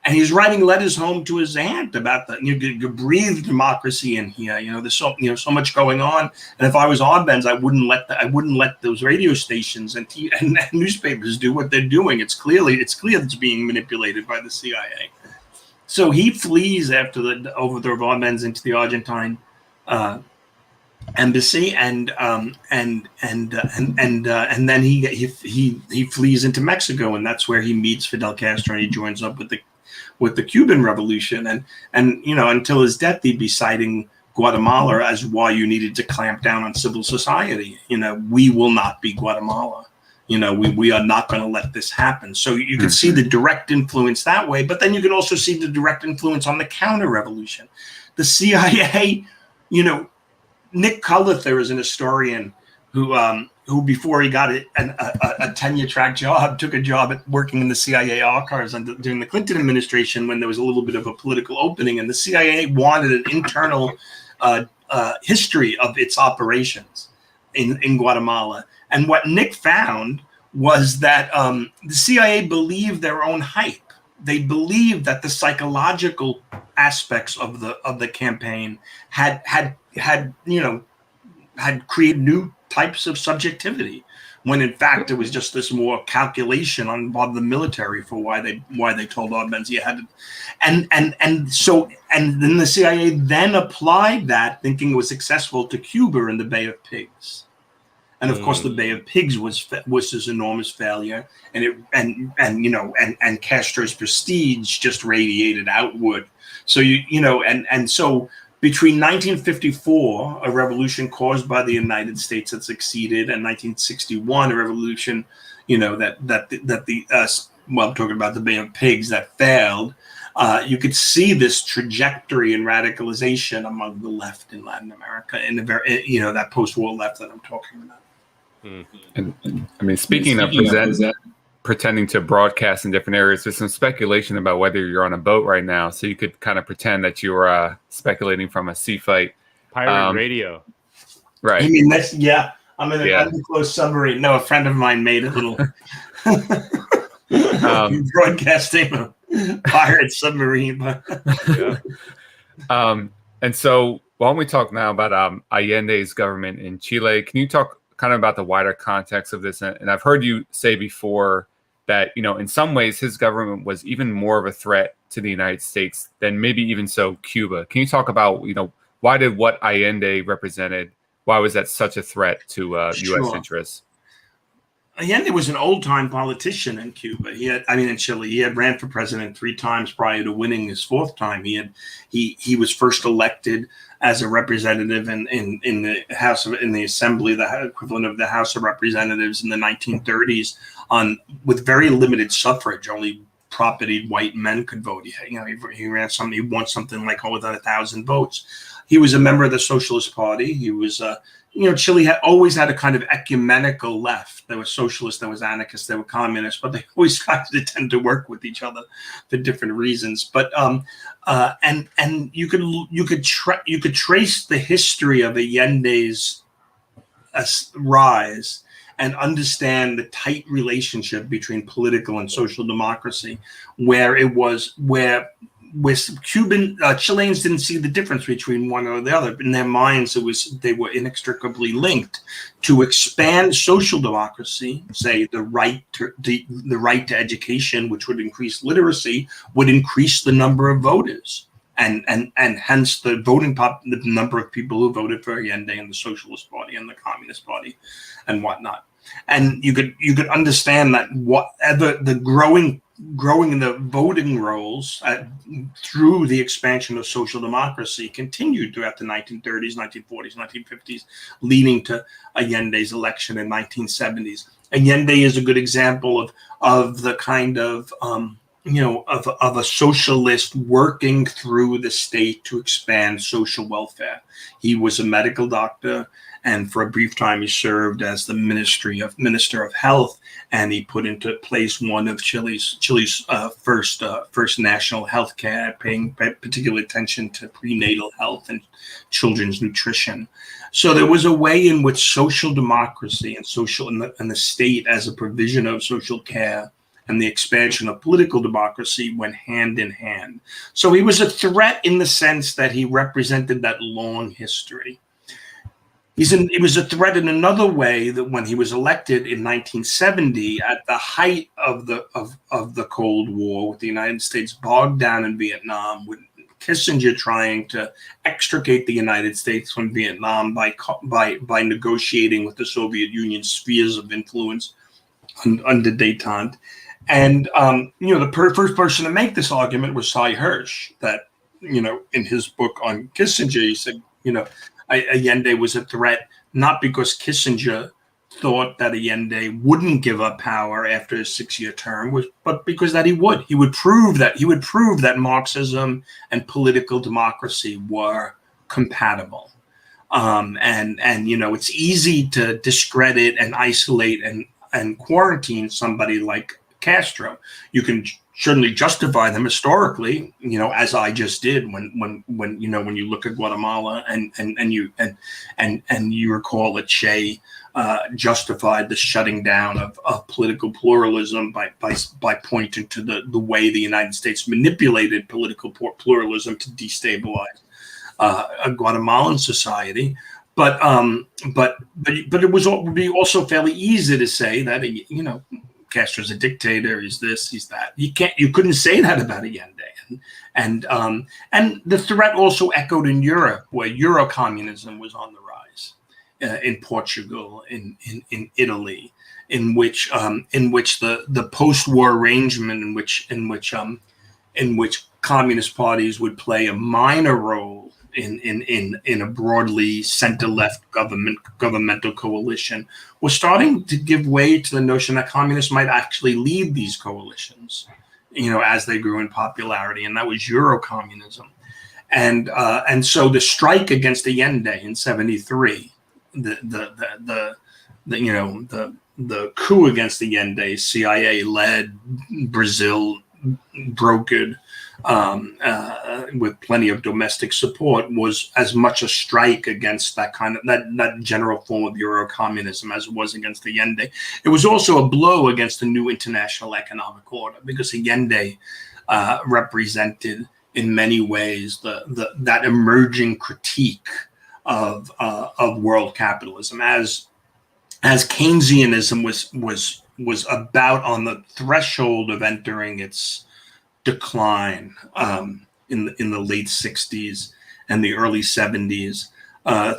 And he's writing letters home to his aunt about you breathe democracy in here. There's so much going on. And if I was Arbenz, I wouldn't let those radio stations and newspapers do what they're doing. It's clear it's being manipulated by the CIA. So he flees after the overthrow of Arbenz into the Argentine embassy, and then he flees into Mexico, and that's where he meets Fidel Castro, and he joins up with the Cuban Revolution, and until his death, he'd be citing Guatemala as why you needed to clamp down on civil society. We will not be Guatemala. We are not going to let this happen. So you can see the direct influence that way, but then you can also see the direct influence on the counter-revolution. The CIA, Nick Cullither is an historian who before he got a tenure-track job, took a job at working in the CIA archives during the Clinton administration when there was a little bit of a political opening, and the CIA wanted an internal history of its operations in Guatemala. And what Nick found was that the CIA believed their own hype. They believed that the psychological aspects of the campaign had created new types of subjectivity, when in fact it was just this more calculation on the military for why they told Arbenz you had to, and then the CIA then applied that, thinking it was successful, to Cuba and the Bay of Pigs. And of course, the Bay of Pigs was this enormous failure, and Castro's prestige just radiated outward. So so between 1954, a revolution caused by the United States that succeeded, and 1961, a revolution, I'm talking about the Bay of Pigs, that failed. You could see this trajectory and radicalization among the left in Latin America, in the that post-war left that I'm talking about. And I mean, speaking of pretending to broadcast in different areas, there's some speculation about whether you're on a boat right now, so you could kind of pretend that you were speculating from a sea fight. Pirate radio. Right. I mean, I'm in an undisclosed submarine. No, a friend of mine made a little broadcasting a pirate submarine. And so why don't we talk now about Allende's government in Chile? Can you talk kind of about the wider context of this? And I've heard you say before that, in some ways his government was even more of a threat to the United States than maybe even so Cuba. Can you talk about, why did what Allende represented, why was that such a threat to U.S. interests? Allende was an old-time politician in Cuba. In Chile. He had ran for president 3 times prior to winning his 4th time. He was first elected as a representative in the the Assembly, the equivalent of the House of Representatives in the 1930s, with very limited suffrage. Only propertied white men could vote. He ran he won something like over 1,000 votes. He was a member of the Socialist Party. He was Chile had always had a kind of ecumenical left. There were socialists, there was anarchists, there were communists, but they always tried to tend to work with each other for different reasons. But and you could trace the history of Allende's rise and understand the tight relationship between political and social democracy, where Chileans didn't see the difference between one or the other. In their minds, they were inextricably linked. To expand social democracy, say the right to education, which would increase literacy, would increase the number of voters, and hence the number of people who voted for Allende and the Socialist Party and the Communist Party, and whatnot. And you could understand that whatever the growing in the voting rolls through the expansion of social democracy continued throughout the 1930s, 1940s, 1950s, leading to Allende's election in 1970s. Allende is a good example of the kind of of a socialist working through the state to expand social welfare. He was a medical doctor, and for a brief time he served as the Minister of Health, and he put into place one of Chile's first national health care, paying particular attention to prenatal health and children's nutrition. So there was a way in which social democracy and the state as a provision of social care and the expansion of political democracy went hand in hand. So he was a threat in the sense that he represented that long history. He was a threat in another way, that when he was elected in 1970, at the height of the Cold War, with the United States bogged down in Vietnam, with Kissinger trying to extricate the United States from Vietnam by negotiating with the Soviet Union spheres of influence under détente. And the first person to make this argument was Cy Hirsch, that in his book on Kissinger, he said Allende was a threat not because Kissinger thought that Allende wouldn't give up power after his 6-year term, but because that he would prove that Marxism and political democracy were compatible. It's easy to discredit and isolate and quarantine somebody like Castro. You can certainly justify them historically, as I just did when you look at Guatemala and you recall that Che justified the shutting down of political pluralism by pointing to the way the United States manipulated political pluralism to destabilize a Guatemalan society. But it would be also fairly easy to say that Castro's a dictator, he's this, he's that. You couldn't say that about Allende. And the threat also echoed in Europe, where Euro-communism was on the rise, in Portugal, in Italy, in which the post-war arrangement in which communist parties would play a minor role in a broadly center-left governmental coalition was starting to give way to the notion that communists might actually lead these coalitions, as they grew in popularity, and that was Euro-communism. And so the strike against Allende in '73, the coup against Allende, CIA-led, Brazil brokered, with plenty of domestic support, was as much a strike against that general form of Euro-communism as it was against Allende. It was also a blow against the new international economic order, because Allende represented in many ways that emerging critique of world capitalism, as Keynesianism was about on the threshold of entering its decline in the late 60s and the early 70s.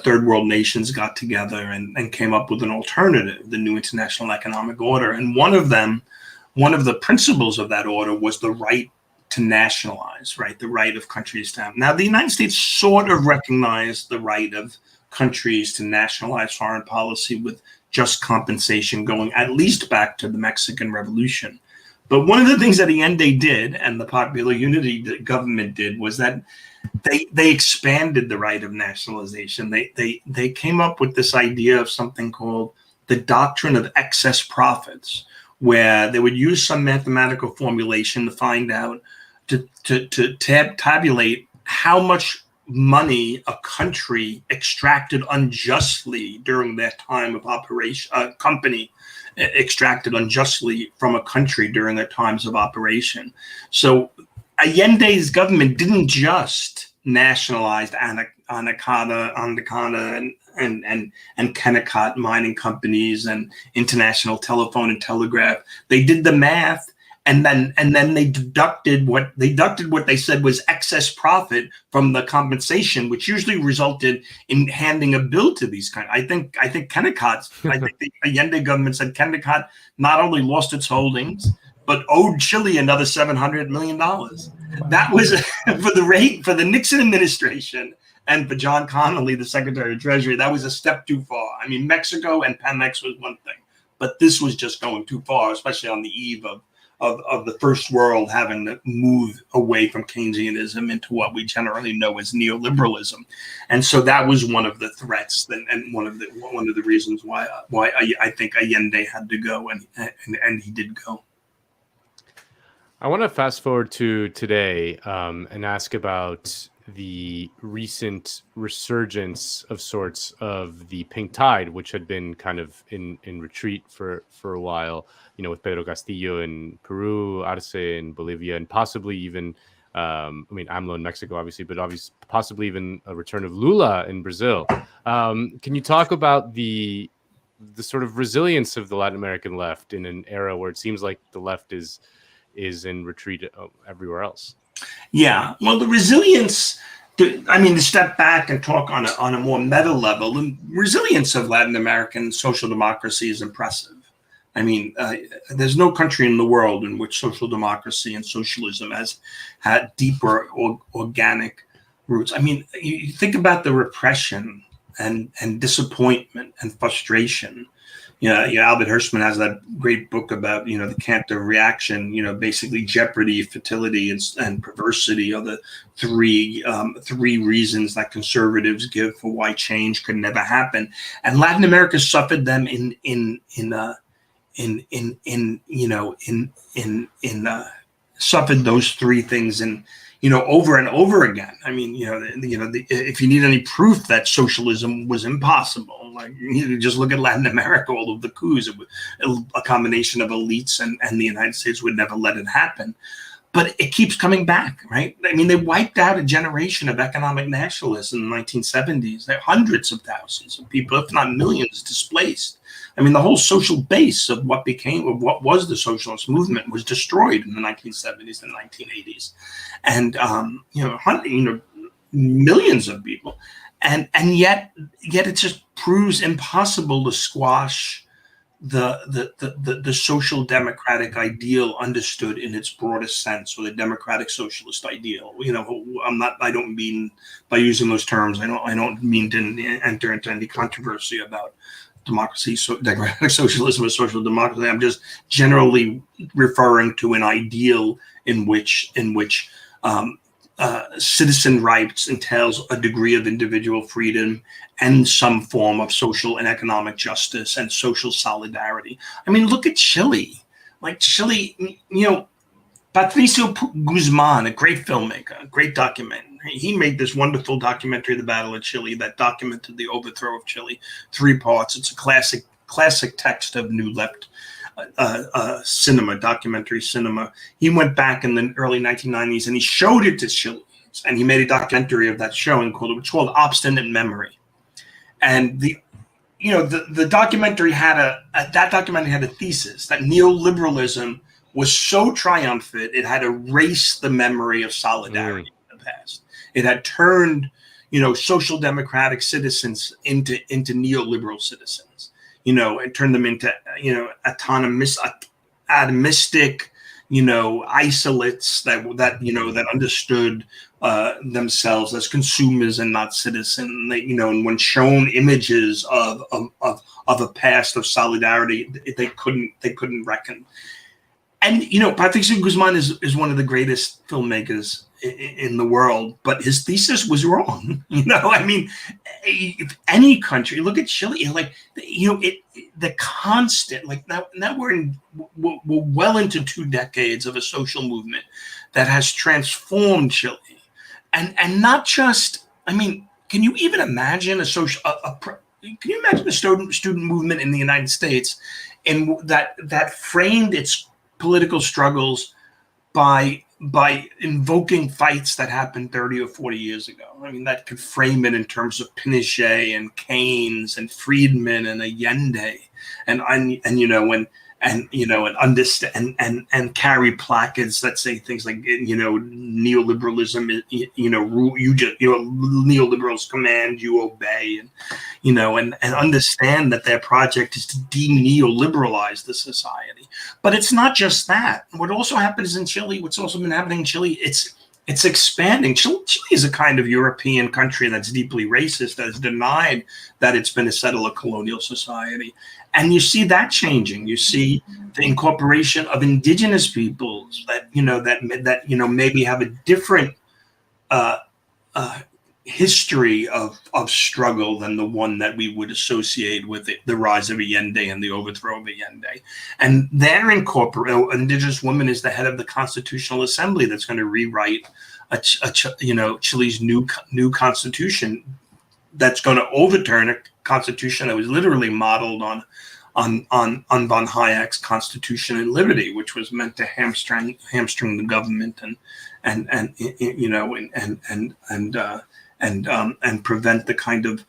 Third world nations got together and came up with an alternative, the new international economic order. And one of the principles of that order was the right to nationalize, right? The right of countries to have. Now, the United States sort of recognized the right of countries to nationalize foreign policy with just compensation going at least back to the Mexican Revolution. But one of the things that Allende did and the Popular Unity government did was that they expanded the right of nationalization. They came up with this idea of something called the doctrine of excess profits, where they would use some mathematical formulation to find out, to tabulate how much money a country extracted unjustly during that time of operation, company extracted unjustly from a country during their times of operation. So Allende's government didn't just nationalize Anaconda and Kennecott mining companies and International Telephone and Telegraph. They did the math, and then they deducted what they said was excess profit from the compensation, which usually resulted in handing a bill to these kind. I think Kennecott, I think the Allende government said Kennecott not only lost its holdings, but owed Chile another $700 million. That was for the Nixon administration and for John Connally, the Secretary of Treasury. That was a step too far. I mean, Mexico and Pemex was one thing, but this was just going too far, especially on the eve of the first world having to move away from Keynesianism into what we generally know as neoliberalism. And so that was one of the threats and one of the reasons why I think Allende had to go, and he did go. I want to fast forward to today and ask about the recent resurgence of sorts of the pink tide, which had been kind of in retreat for a while, with Pedro Castillo in Peru, Arce in Bolivia, and possibly even, AMLO in Mexico, obviously, but possibly even a return of Lula in Brazil. Can you talk about the sort of resilience of the Latin American left in an era where it seems like the left is in retreat everywhere else? Yeah, well, the resilience, to step back and talk on a more meta level, the resilience of Latin American social democracy is impressive. There's no country in the world in which social democracy and socialism has had deeper organic roots. You think about the repression and disappointment and frustration. Albert Hirschman has that great book about, the Cantor reaction, basically jeopardy, fertility, and perversity are the three reasons that conservatives give for why change could never happen. And Latin America suffered them suffered those three things over and over again. If you need any proof that socialism was impossible, you just look at Latin America, all of the coups, a combination of elites and the United States would never let it happen. But it keeps coming back, right? They wiped out a generation of economic nationalists in the 1970s. There are hundreds of thousands of people, if not millions, displaced. The whole social base of what was the socialist movement was destroyed in the 1970s and 1980s, and millions of people, and yet it just proves impossible to squash the social democratic ideal understood in its broadest sense, or the democratic socialist ideal. I don't mean, by using those terms, I don't mean to enter into any controversy about democracy, democratic socialism, or social democracy. I'm just generally referring to an ideal in which citizen rights entails a degree of individual freedom and some form of social and economic justice and social solidarity. Look at Chile. Patricio Guzman, a great filmmaker, a great documentary. He made this wonderful documentary, The Battle of Chile, that documented the overthrow of Chile. 3 parts. It's a classic text of New Left cinema, documentary cinema. He went back in the early 1990s and he showed it to Chileans, and he made a documentary of that show which called Obstinate Memory. And the documentary had a thesis that neoliberalism was so triumphant it had erased the memory of solidarity in the past. It had turned, social democratic citizens into neoliberal citizens, and turned them into, atomistic, isolates that understood themselves as consumers and not citizens. And when shown images of a past of solidarity, they couldn't reckon. And Patricio Guzman is one of the greatest filmmakers in the world, but his thesis was wrong. I mean, if any country, look at Chile, the constant, now we're well into 2 decades of a social movement that has transformed Chile, and not just. I mean, can you even imagine can you imagine the student movement in the United States, and that framed its political struggles by invoking fights that happened 30 or 40 years ago? I mean, that could frame it in terms of Pinochet and Keynes and Friedman and Allende, and understand and carry placards that say things like neoliberalism, neoliberals command, you obey, and understand that their project is to de-neoliberalize the society. But it's not just that. What also happens in Chile, what's also been happening in Chile, it's expanding. Chile is a kind of European country that's deeply racist, that has denied that it's been a settler colonial society. And you see that changing. You see the incorporation of indigenous peoples that maybe have a different history of struggle than the one that we would associate with the rise of Allende and the overthrow of Allende. And they're indigenous woman is the head of the Constitutional Assembly that's going to rewrite Chile's new constitution that's going to overturn a constitution that was literally modeled on von Hayek's Constitution and Liberty, which was meant to hamstring the government and prevent the kind of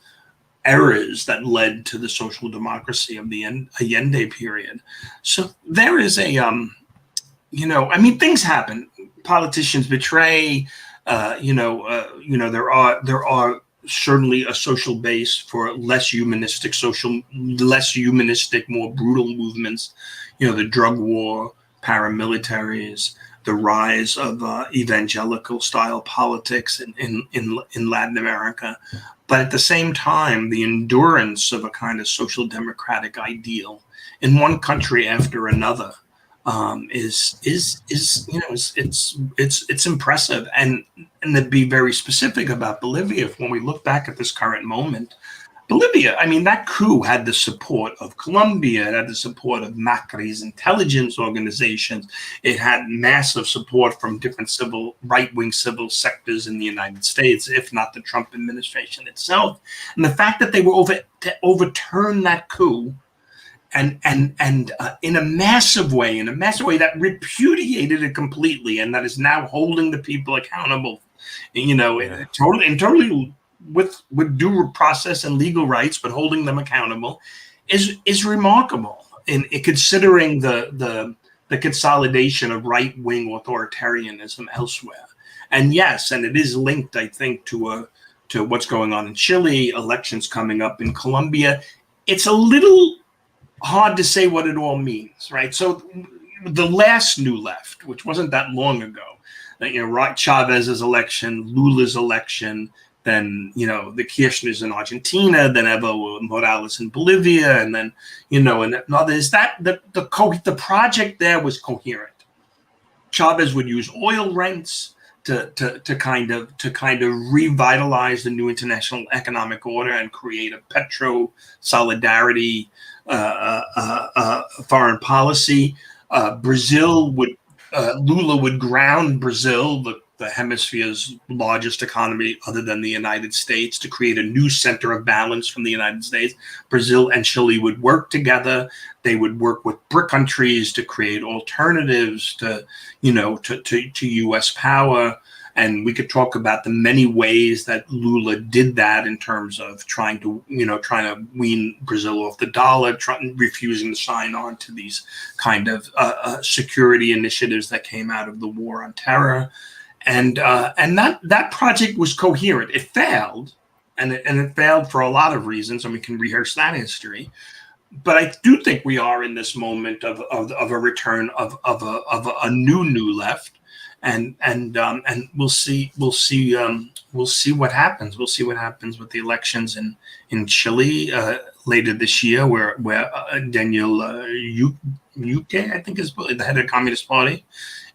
errors that led to the social democracy of the Allende period. So there is I mean, things happen. Politicians betray. There are certainly a social base for less humanistic, more brutal movements. The drug war, paramilitaries, the rise of evangelical style politics in Latin America. But at the same time, the endurance of a kind of social democratic ideal in one country after another is impressive. And to be very specific about Bolivia, when we look back at this current moment, Bolivia, I mean, that coup had the support of Colombia, it had the support of Macri's intelligence organizations, it had massive support from different right-wing civil sectors in the United States, if not the Trump administration itself. And the fact that they were to overturn that coup and in a massive way that repudiated it completely, and that is now holding the people accountable, totally with due process and legal rights, but holding them accountable is remarkable in considering the consolidation of right-wing authoritarianism elsewhere. And yes, and it is linked, I think, to what's going on in Chile, elections coming up in Colombia. It's a little hard to say what it all means, right? So the last new left, which wasn't that long ago, Chavez's election, Lula's election, then the Kirchners in Argentina, then Evo Morales in Bolivia, and then and others. That the project there was coherent. Chavez would use oil rents to kind of revitalize the new international economic order and create a petro solidarity foreign policy. Lula would ground Brazil, the hemisphere's largest economy other than the United States, to create a new center of balance from the United States. Brazil and Chile would work together. They would work with BRIC countries to create alternatives to U.S. power. And we could talk about the many ways that Lula did that in terms of trying to wean Brazil off the dollar, refusing to sign on to these kind of security initiatives that came out of the war on terror. And that project was coherent. It failed, and it failed for a lot of reasons, and we can rehearse that history. But I do think we are in this moment of a return of a new left. And we'll see what happens. We'll see what happens with the elections in Chile later this year, where Daniel UK, I think is the head of the Communist Party,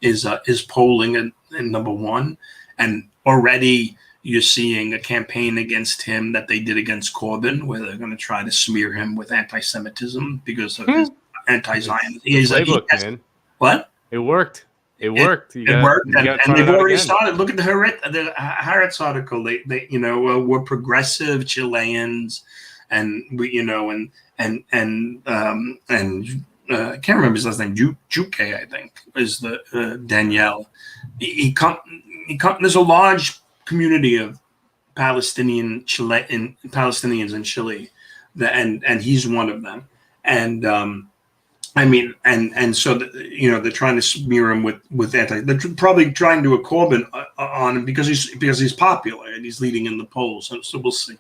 is polling in number one, and already you're seeing a campaign against him that they did against Corbyn, where they're going to try to smear him with anti-Semitism because of his anti-Zionism. Man. What? It worked. It worked. It worked, and they've already started. Look at the Haaretz article. They we're progressive Chileans, and we, and I can't remember his last name. Juke, I think, is the Danielle. There's a large community of Palestinians in Chile, and he's one of them. And I mean, and so they're trying to smear him with they're probably trying to do a Corbyn on him because he's popular and he's leading in the polls. So we'll see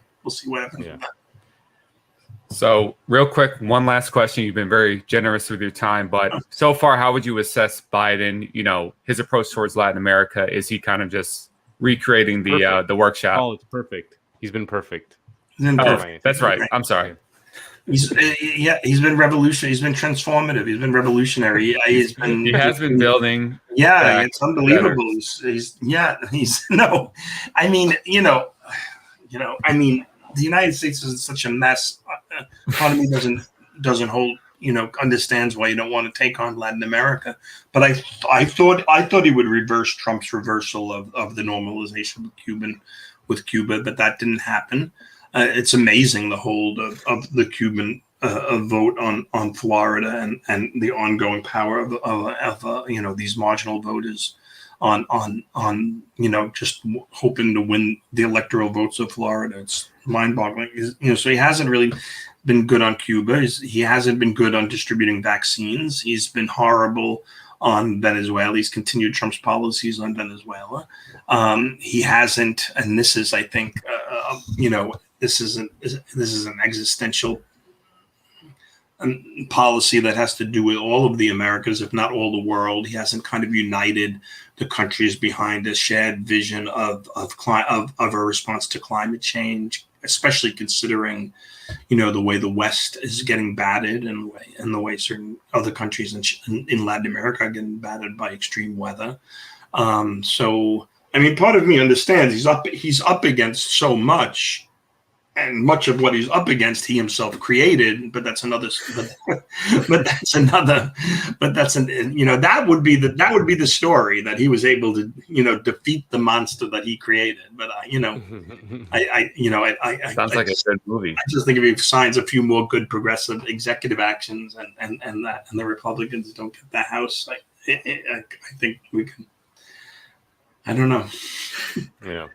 what happens. Yeah. So real quick, one last question. You've been very generous with your time, but so far, how would you assess Biden? His approach towards Latin America. Is he kind of just recreating the workshop? Oh, it's perfect. He's been perfect. That's right. I'm sorry. He's been revolutionary. He's been transformative. He's been revolutionary. He has been building. Yeah, it's unbelievable. The United States is such a mess. Economy doesn't hold. Understands why you don't want to take on Latin America. But I thought he would reverse Trump's reversal of the normalization with Cuba, but that didn't happen. It's amazing the hold of the Cuban vote on Florida and the ongoing power of these marginal voters on just hoping to win the electoral votes of Florida. It's mind-boggling. So he hasn't really been good on Cuba. He hasn't been good on distributing vaccines. He's been horrible on Venezuela. He's continued Trump's policies policies on He hasn't, and this is, I think, this is an existential policy that has to do with all of the Americas, if not all the world. He hasn't kind of united the countries behind a shared vision of a response to climate change, especially considering, the way the West is getting battered and the way certain other countries in Latin America are getting battered by extreme weather. So, I mean, part of me understands he's up against so much. And much of what he's up against, he himself created. But that would be the story, that he was able to, defeat the monster that he created. But sounds like a good movie. I just think if he signs a few more good progressive executive actions, and the Republicans don't get the House, I think we can. I don't know.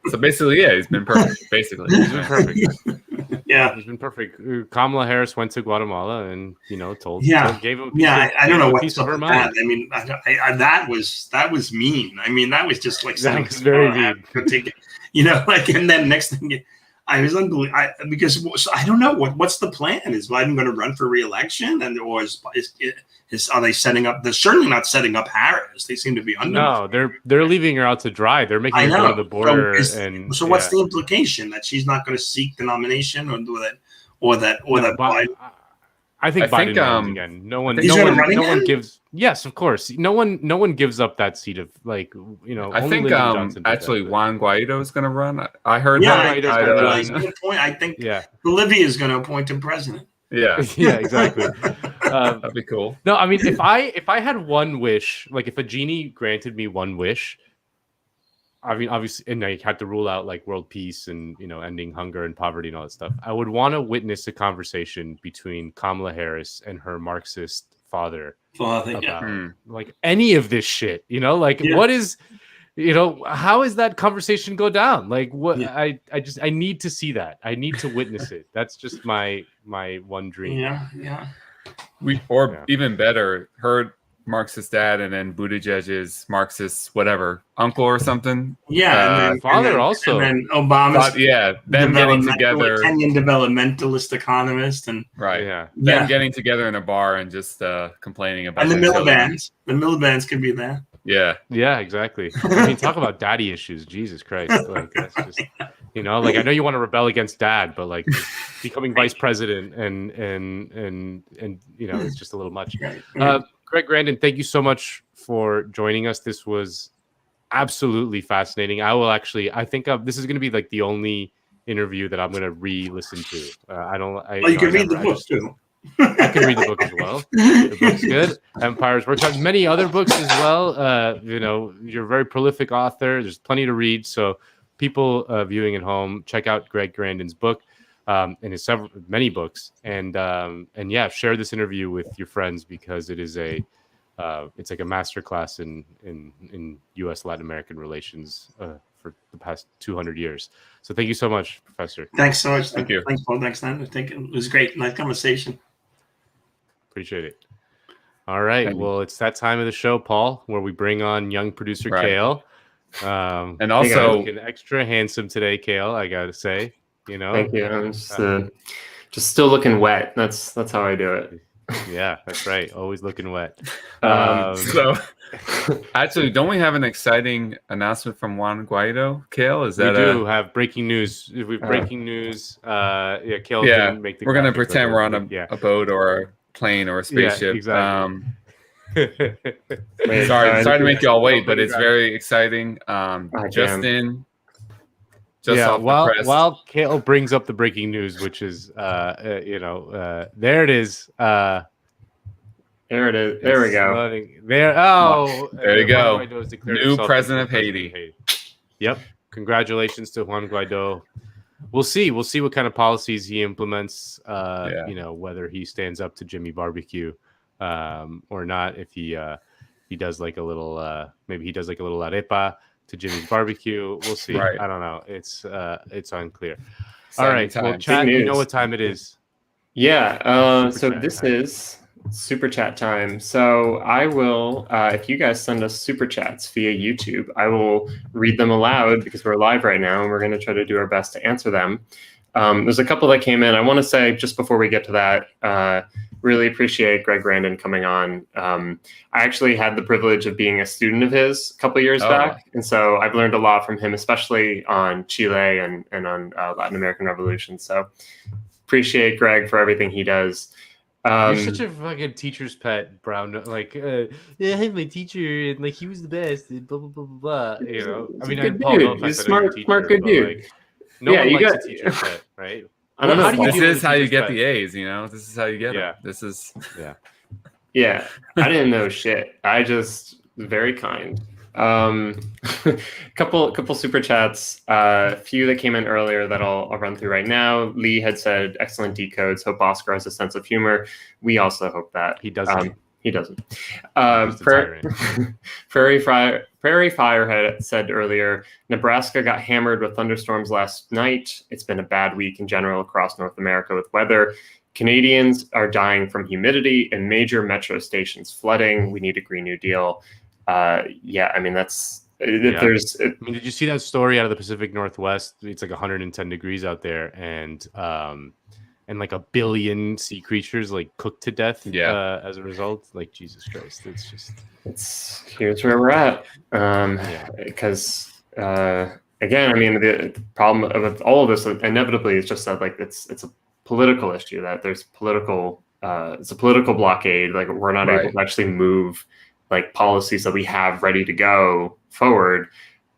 So basically, he's been perfect. Basically, he's been perfect. Yeah, he's been perfect. Kamala Harris went to Guatemala and told gave him. I don't know what's up with that. I mean, that was mean. I mean, that was just like that was very mean. And then next thing. I was unbelievable because I don't know what's the plan. Is Biden going to run for re-election, or are they setting up? They're certainly not setting up Harris. They seem to be under. No, they're leaving her out to dry. They're making her go to the border. So what's the implication, that she's not going to seek the nomination, or that Biden? I think Biden runs again. No one gives. Yes, of course. No one gives up that seat of I think actually Juan Guaido is going to run. I heard that. Good point. I think Bolivia is going to appoint him president. Yeah. Yeah, exactly. That'd be cool. No, I mean, if I had one wish, like if a genie granted me one wish, I mean, obviously, and I had to rule out like world peace and ending hunger and poverty and all that stuff, I would want to witness a conversation between Kamala Harris and her Marxist father about like any of this shit. What is, how is that conversation go down? Like what? I need to see that. I need to witness it. That's just my one dream. Yeah. Even better, her Marxist dad and then Buttigieg's Marxist whatever uncle or something. Yeah, and father also. And then Obama's them getting together, Kenyan developmentalist economist, and them getting together in a bar and just complaining about. And the Miliband's. The Miliband's could be there. Yeah, exactly. I mean, talk about daddy issues. Jesus Christ, like that's just like I know you want to rebel against dad, but like becoming vice president and it's just a little much. Greg Grandin, thank you so much for joining us. This was absolutely fascinating. I think this is going to be like the only interview that I'm going to re-listen to. You can read the book too. I can read the book as well. The book's good. Empire's Workshop. Many other books as well. You're a very prolific author. There's plenty to read. So people viewing at home, check out Greg Grandin's book and his many books. And yeah, share this interview with your friends because it is it's like a masterclass in U.S. Latin American relations for the past 200 years. So thank you so much, Professor. Thanks so much. Thank you. Thanks, Paul. Thanks, Nando. I think it was great. Nice conversation. Appreciate it. All right. Well, it's that time of the show, Paul, where we bring on young producer Kale. And also looking extra handsome today, Kale, I gotta say. Thank you. I'm just still looking wet. That's how I do it. Yeah, that's right. Always looking wet. So actually, don't we have an exciting announcement from Juan Guaido, Kale? We do have breaking news. If we have breaking news, Kale didn't make the we're gonna pretend we're on a boat or a plane or a spaceship. Yeah, exactly. Sorry to make y'all wait, but it's very exciting. While Kale brings up the breaking news, which is there it is. There it is. There we go. There you go. New president of Haiti. Yep. Congratulations to Juan Guaido. We'll see what kind of policies he implements. Whether he stands up to Jimmy Barbecue or not. If he does like a little maybe he does like a little arepa to Jimmy's Barbecue. We'll see. Right. I don't know. It's unclear. All right. Well, chat, you know what time it is. Yeah. So this is Super Chat time. So I will, if you guys send us Super Chats via YouTube, I will read them aloud because we're live right now and we're going to try to do our best to answer them. There's a couple that came in. I want to say just before we get to that, really appreciate Greg Grandin coming on. I actually had the privilege of being a student of his a couple years back. And so I've learned a lot from him, especially on Chile and on Latin American revolution. So appreciate Greg for everything he does. You're such a fucking teacher's pet, Brown. Like, I had my teacher, and like he was the best. And blah blah blah blah. I mean, Paul, he's smart, good dude. Like, no one likes a teacher's pet, right? I don't know. This is how you get the A's. This is how you get them. This is Yeah. I didn't know shit. I just very kind. Couple super chats. A few that came in earlier that I'll run through right now. Lee had said excellent decodes. Hope Oscar has a sense of humor. We also hope that he doesn't. He doesn't. Prairie Fire had said earlier, Nebraska got hammered with thunderstorms last night. It's been a bad week in general across North America with weather. Canadians are dying from humidity and major metro stations flooding. We need a Green New Deal. I mean, that's... There's. I mean, did you see that story out of the Pacific Northwest? It's like 110 degrees out there, and like 1 billion sea creatures like cooked to death. As a result, like Jesus Christ, here's where we're at. Because again, I mean, the problem with all of this inevitably is just that like it's a political issue, that there's political. It's a political blockade. Like we're not able to actually move like policies that we have ready to go forward.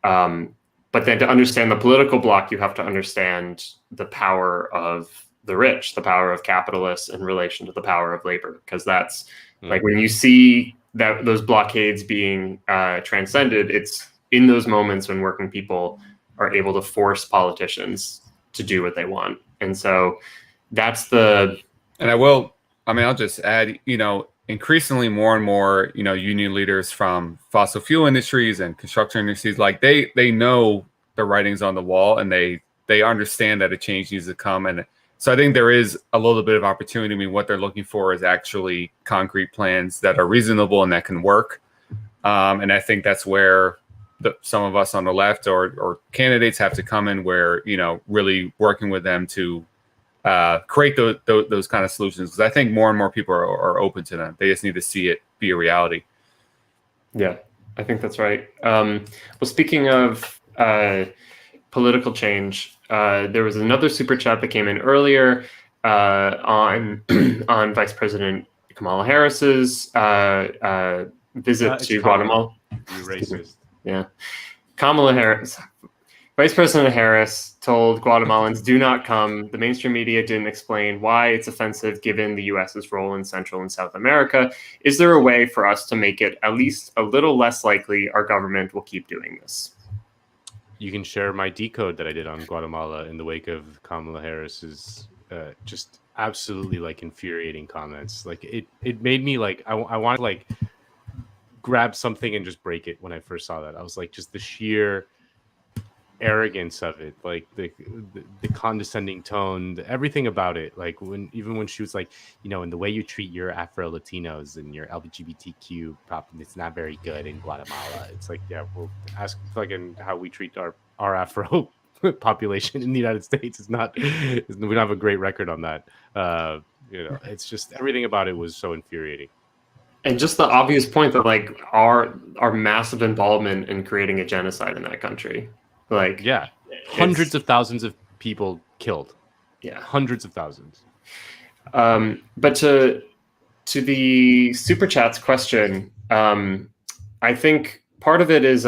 But then to understand the political block, you have to understand the power of the rich, the power of capitalists in relation to the power of labor. Because that's like when you see that those blockades being transcended, it's in those moments when working people are able to force politicians to do what they want. And so that's the... And I'll just add, increasingly more and more, union leaders from fossil fuel industries and construction industries, like they know the writings on the wall and they understand that a change needs to come. And so I think there is a little bit of opportunity. I mean, what they're looking for is actually concrete plans that are reasonable and that can work. And I think that's where some of us on the left or candidates have to come in, where, really working with them to create those kind of solutions. Because I think more and more people are open to them. They just need to see it be a reality. Yeah, I think that's right. Well, speaking of political change, there was another super chat that came in earlier on Vice President Kamala Harris's visit to Guatemala. You racist. Yeah. Kamala Harris, Vice President Harris told Guatemalans, do not come. The mainstream media didn't explain why it's offensive given the U.S.'s role in Central and South America. Is there a way for us to make it at least a little less likely our government will keep doing this? You can share my decode that I did on Guatemala in the wake of Kamala Harris's just absolutely like infuriating comments. Like it made me like I wanted to like grab something and just break it when I first saw that. I was like, just the sheer arrogance of it, like the condescending tone, everything about it. Like even when she was like, you know, in the way you treat your Afro Latinos and your LGBTQ problem, it's not very good in Guatemala. It's like, yeah, we'll ask fucking how we treat our Afro population in the United States. We don't have a great record on that. You know, it's just everything about it was so infuriating. And just the obvious point that like our massive involvement in creating a genocide in that country. Like, yeah, hundreds of thousands of people killed. Yeah, hundreds of thousands. But to the super chats question, I think part of it is,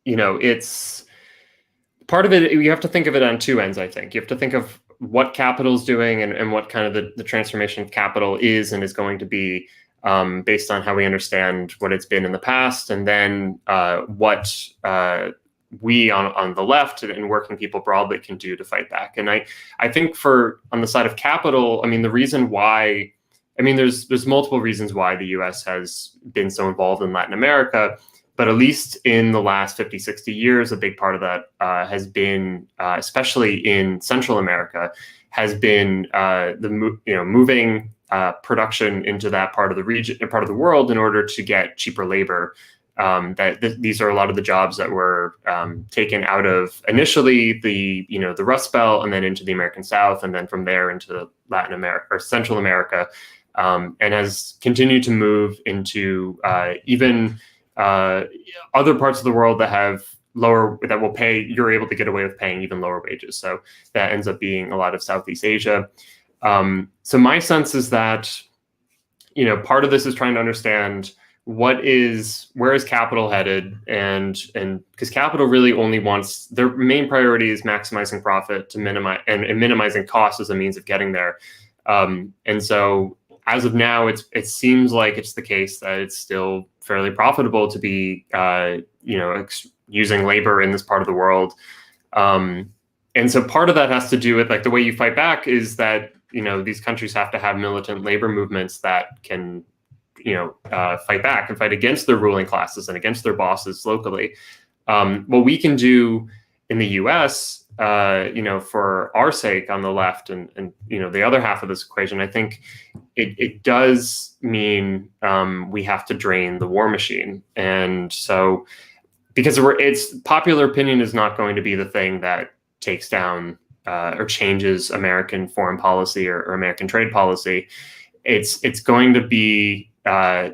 you know, it's part of it. You have to think of it on two ends. I think you have to think of what capital's doing and what kind of the transformation of capital is and is going to be. Based on how we understand what it's been in the past, and then what we on the left and working people broadly can do to fight back. And I think on the side of capital, I mean, the reason why, I mean, there's multiple reasons why the U.S. has been so involved in Latin America, but at least in the last 50, 60 years, a big part of that has been, especially in Central America, has been moving production into that part of the region, part of the world, in order to get cheaper labor. These are a lot of the jobs that were taken out of initially the Rust Belt, and then into the American South, and then from there into Latin America or Central America, and has continued to move into even other parts of the world that will pay. You're able to get away with paying even lower wages. So that ends up being a lot of Southeast Asia. So my sense is that, you know, part of this is trying to understand where is capital headed, and because capital really only wants, their main priority is maximizing profit to minimize and minimizing costs as a means of getting there. And so as of now, it seems like it's the case that it's still fairly profitable to be, using labor in this part of the world. And so part of that has to do with like the way you fight back is that, you know, these countries have to have militant labor movements that can, fight back and fight against their ruling classes and against their bosses locally. What we can do in the U.S., for our sake on the left and the other half of this equation, I think it does mean we have to drain the war machine. And so because it's popular opinion is not going to be the thing that takes down or changes American foreign policy or American trade policy. It's going to be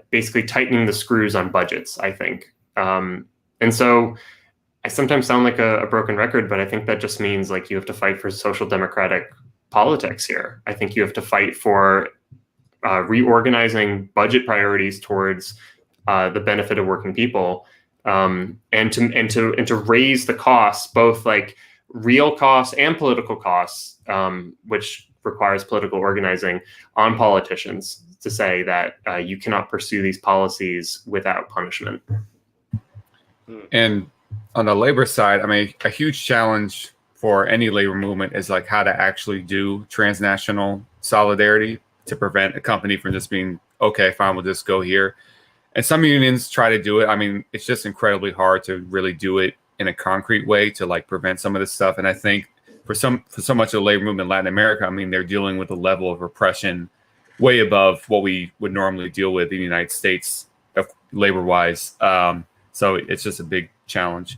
basically tightening the screws on budgets, I think. And so I sometimes sound like a broken record, but I think that just means like you have to fight for social democratic politics here. I think you have to fight for reorganizing budget priorities towards the benefit of working people, and to raise the costs, both like real costs and political costs, which requires political organizing on politicians to say that you cannot pursue these policies without punishment. And on the labor side, I mean, a huge challenge for any labor movement is like how to actually do transnational solidarity to prevent a company from just being, okay, fine, we'll just go here. And some unions try to do it. I mean, it's just incredibly hard to really do it in a concrete way to like prevent some of this stuff. And I think for so much of the labor movement in Latin America, I mean, they're dealing with a level of repression way above what we would normally deal with in the United States, labor-wise. So it's just a big challenge.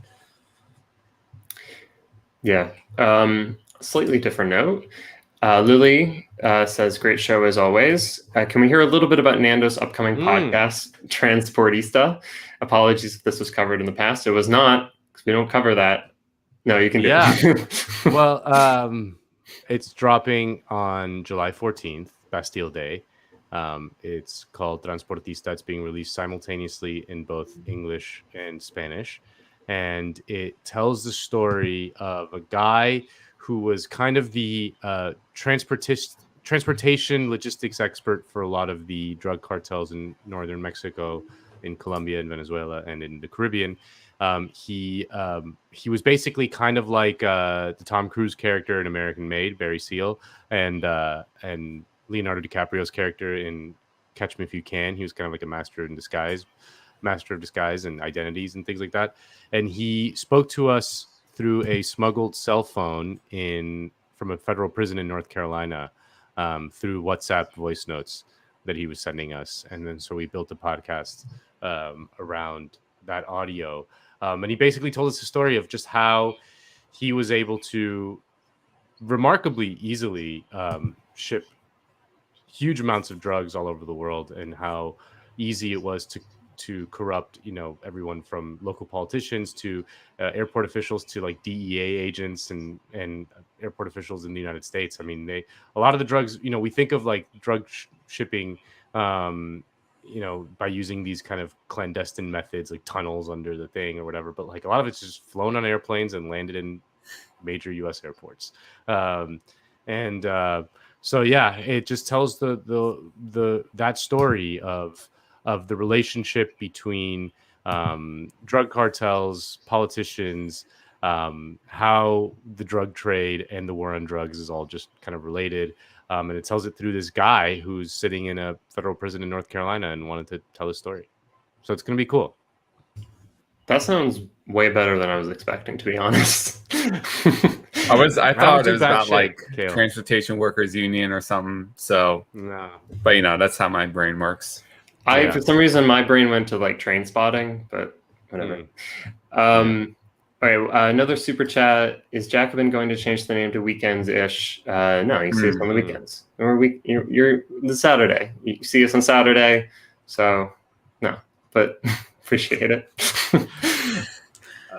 Yeah. Slightly different note. Lily says, great show as always. Can we hear a little bit about Nando's upcoming podcast, Transportista? Apologies if this was covered in the past. It was not, because we don't cover that. No, you can do it. Well, it's dropping on July 14th, Bastille Day. It's called Transportista. It's being released simultaneously in both English and Spanish. And it tells the story of a guy who was kind of the transportation logistics expert for a lot of the drug cartels in northern Mexico, in Colombia and Venezuela, and in the Caribbean. He was basically kind of like the Tom Cruise character in American Made, Barry Seal, and Leonardo DiCaprio's character in Catch Me If You Can. He was kind of like a master of disguise and identities and things like that. And he spoke to us through a smuggled cell phone from a federal prison in North Carolina, through WhatsApp voice notes that he was sending us. And then so we built a podcast around that audio. And he basically told us the story of just how he was able to remarkably easily ship huge amounts of drugs all over the world, and how easy it was to corrupt, everyone from local politicians to airport officials to like DEA agents and airport officials in the United States. I mean, a lot of the drugs, we think of like drug shipping, by using these kind of clandestine methods like tunnels under the thing or whatever. But like a lot of it's just flown on airplanes and landed in major U.S. airports. So yeah, it just tells that story of the relationship between drug cartels, politicians, how the drug trade and the war on drugs is all just kind of related. And it tells it through this guy who's sitting in a federal prison in North Carolina and wanted to tell his story. So it's going to be cool. That sounds way better than I was expecting, to be honest. I thought it was about like Transportation Workers Union or something. So, no. But that's how my brain works. For some reason, my brain went to like Train Spotting, but whatever. All right, another super chat. Is Jacobin going to change the name to Weekends-ish? No, you see us on the weekends. Or you're the Saturday. You see us on Saturday, so no, but appreciate it.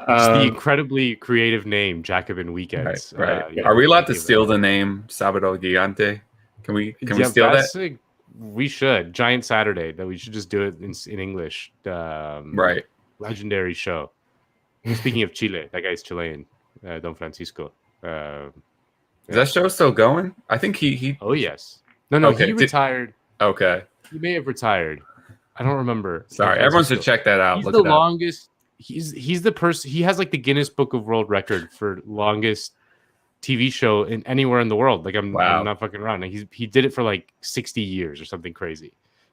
It's the incredibly creative name, Jacobin Weekends. Right. Are we allowed to steal the name Sábado Gigante? Can we steal that? We should. Giant Saturday. That we should just do it in English. Right. Legendary show. Speaking of Chile, that guy's Chilean, Don Francisco. Is that show still going? I think he. Oh yes. No. Okay. He retired. Okay. He may have retired. I don't remember. Sorry, everyone should check that out. He's the longest. He's the person. He has like the Guinness Book of World Record for longest TV show in anywhere in the world. Like I'm not fucking around. Like he did it for like 60 years or something crazy.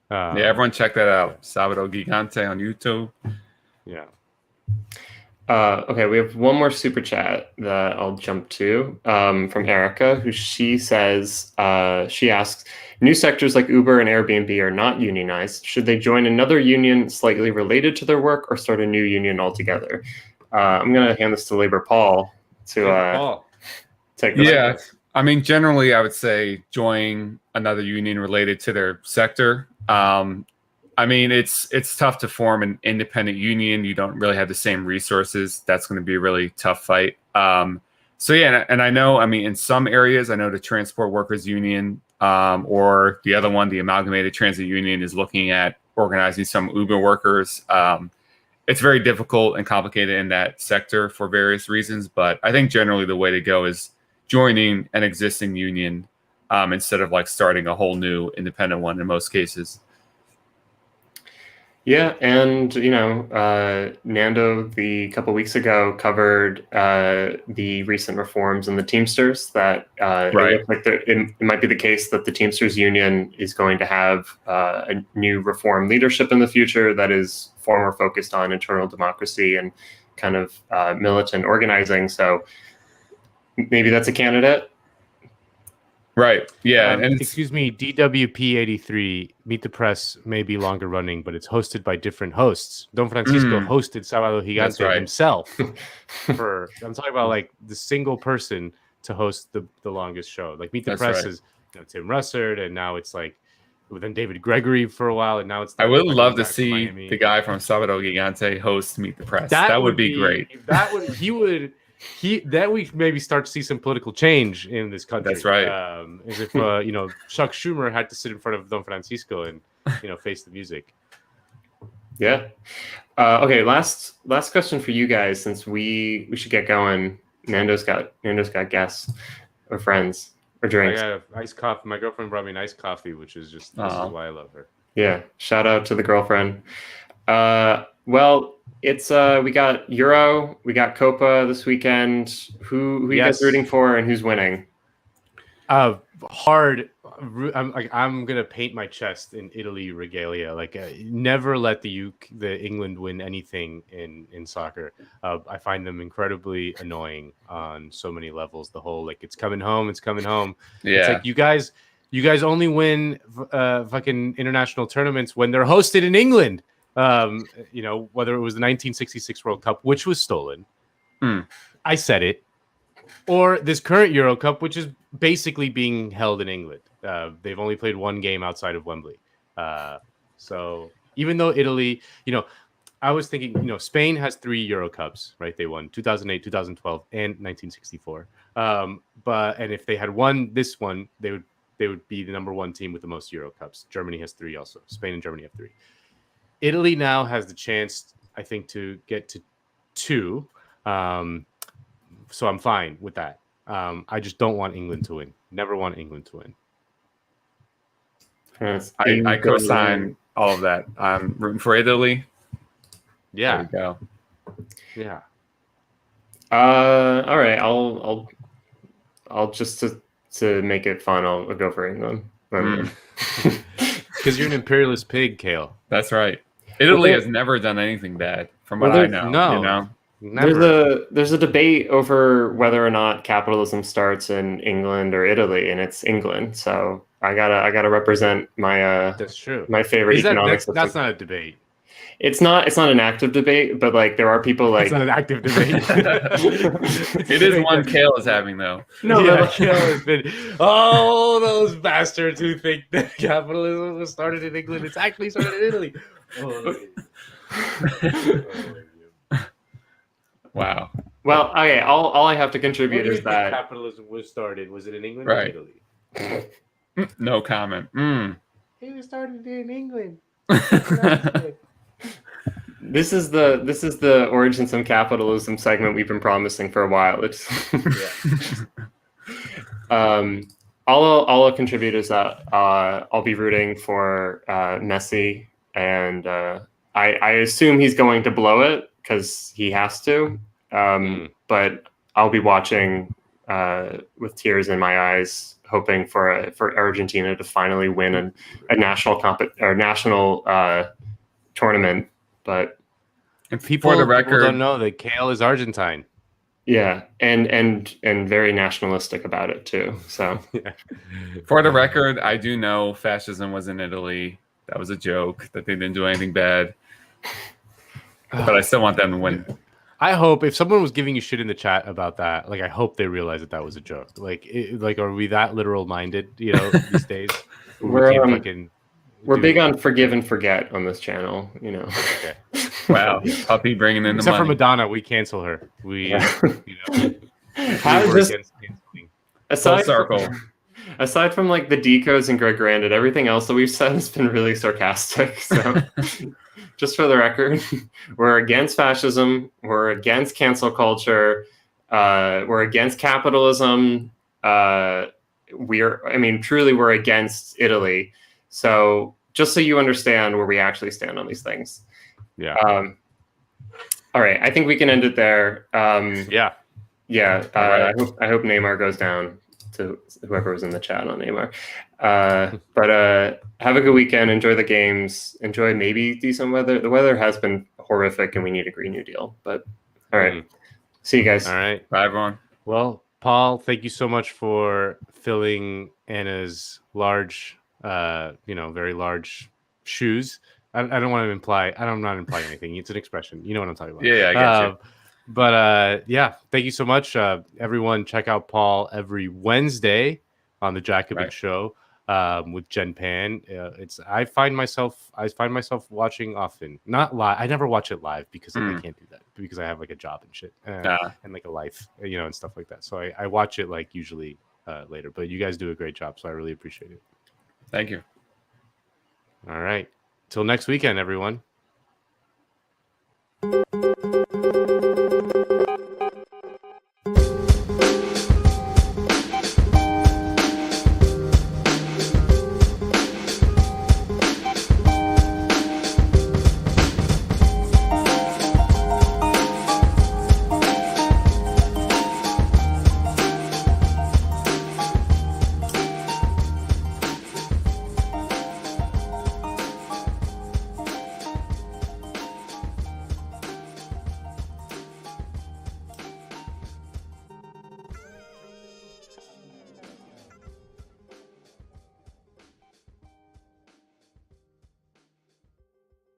Everyone check that out. Sábado Gigante on YouTube. Yeah. Okay, we have one more super chat that I'll jump to from Erica, who she says, she asks, new sectors like Uber and Airbnb are not unionized. Should they join another union slightly related to their work or start a new union altogether? I'm going to hand this to Labor Paul to take this. Yeah, I mean, generally, I would say join another union related to their sector. I mean, it's tough to form an independent union. You don't really have the same resources. That's going to be a really tough fight. So yeah, and I know, I mean, in some areas, I know the Transport Workers Union or the other one, the Amalgamated Transit Union, is looking at organizing some Uber workers. It's very difficult and complicated in that sector for various reasons, but I think generally the way to go is joining an existing union instead of like starting a whole new independent one in most cases. Yeah, and Nando, a couple weeks ago, covered the recent reforms in the Teamsters. That it looks like it might be the case that the Teamsters Union is going to have a new reform leadership in the future that is far more focused on internal democracy and kind of militant organizing. So maybe that's a candidate. Right. Yeah. And excuse me, DWP 83, Meet the Press may be longer running, but it's hosted by different hosts. Don Francisco hosted Sábado Gigante himself. I'm talking about like the single person to host the longest show. Like Meet the Press is Tim Russert, and now it's like then David Gregory for a while, and now it's. I would love to see the guy from Sábado Gigante host Meet the Press. That would be great. we maybe start to see some political change in this country. That's right. As if Chuck Schumer had to sit in front of Don Francisco and face the music. Yeah. Okay. Last question for you guys, since we should get going. Nando's got guests or friends or drinks. I got iced coffee. My girlfriend brought me an iced coffee, which is just this is why I love her. Yeah. Shout out to the girlfriend. Well, it's we got Euro, we got Copa this weekend. Who you guys rooting for, and who's winning? Hard. I'm gonna paint my chest in Italy regalia. Never let the England win anything in soccer. I find them incredibly annoying on so many levels. The whole it's coming home. Yeah. It's you guys only win fucking international tournaments when they're hosted in England. Whether it was the 1966 World Cup, which was stolen. I said it. Or this current Euro Cup, which is basically being held in England. They've only played one game outside of Wembley. So even though Italy, I was thinking, Spain has 3 Euro Cups, right? They won 2008, 2012, and 1964. And if they had won this one, they would be the number 1 team with the most Euro Cups. Germany has 3 also. Spain and Germany have 3. Italy now has the chance, I think, to get to 2. So I'm fine with that. I just don't want England to win. Never want England to win. I co-sign all of that. I'm rooting for Italy. Yeah. There you go. Yeah. All right. I'll just to make it fun. I'll go for England. Because you're an imperialist pig, Kale. That's right. Italy has never done anything bad, from what I know. No. There's a debate over whether or not capitalism starts in England or Italy, and it's England. So I gotta represent my that's true. My favorite economics. That's not a debate. It's not an active debate, but there are people it's not an active debate. It is one Kale is having though. No, Kale has been those bastards who think that capitalism was started in England. It's actually started in Italy. Wow. Well, okay. All I have to contribute is that capitalism was started. Was it in England or Italy? No comment. It was started in England. This is the Origins of Capitalism segment we've been promising for a while. It's all I'll contribute is that I'll be rooting for Messi, and I assume he's going to blow it because he has to. But I'll be watching with tears in my eyes, hoping for Argentina to finally win a national tournament. But people don't know that Kale is Argentine. Yeah, and very nationalistic about it too. So for the record, I do know fascism was in Italy. That was a joke, that they didn't do anything bad. But I still want them to win. I hope if someone was giving you shit in the chat about that, I hope they realize that was a joke. Are we that literal minded, these days? We're big on forgive and forget on this channel, Okay. Wow, Puppy bringing in the Except money. for Madonna, we cancel her. Aside from the decodes and Greg Grandin, everything else that we've said has been really sarcastic. So just for the record, we're against fascism. We're against cancel culture. We're against capitalism. Truly, we're against Italy. So just so you understand where we actually stand on these things. Yeah. All right. I think we can end it there. Yeah. Yeah. Right. I hope Neymar goes down to whoever was in the chat on Neymar. But have a good weekend. Enjoy the games. Enjoy maybe decent weather. The weather has been horrific and we need a Green New Deal. But all right. See you guys. All right. Bye, everyone. Well, Paul, thank you so much for filling Anna's large, very large shoes. I don't want to imply. I'm not implying anything. It's an expression. You know what I'm talking about. Yeah, I got you. But thank you so much. Everyone, check out Paul every Wednesday on the Jacobin Show. with Gen Pan. I find myself watching often, not live. I never watch it live because I can't do that because I have like a job and shit and like a life, and stuff like that. So I watch it like usually later. But you guys do a great job, so I really appreciate it. Thank you. All right, till next weekend, everyone.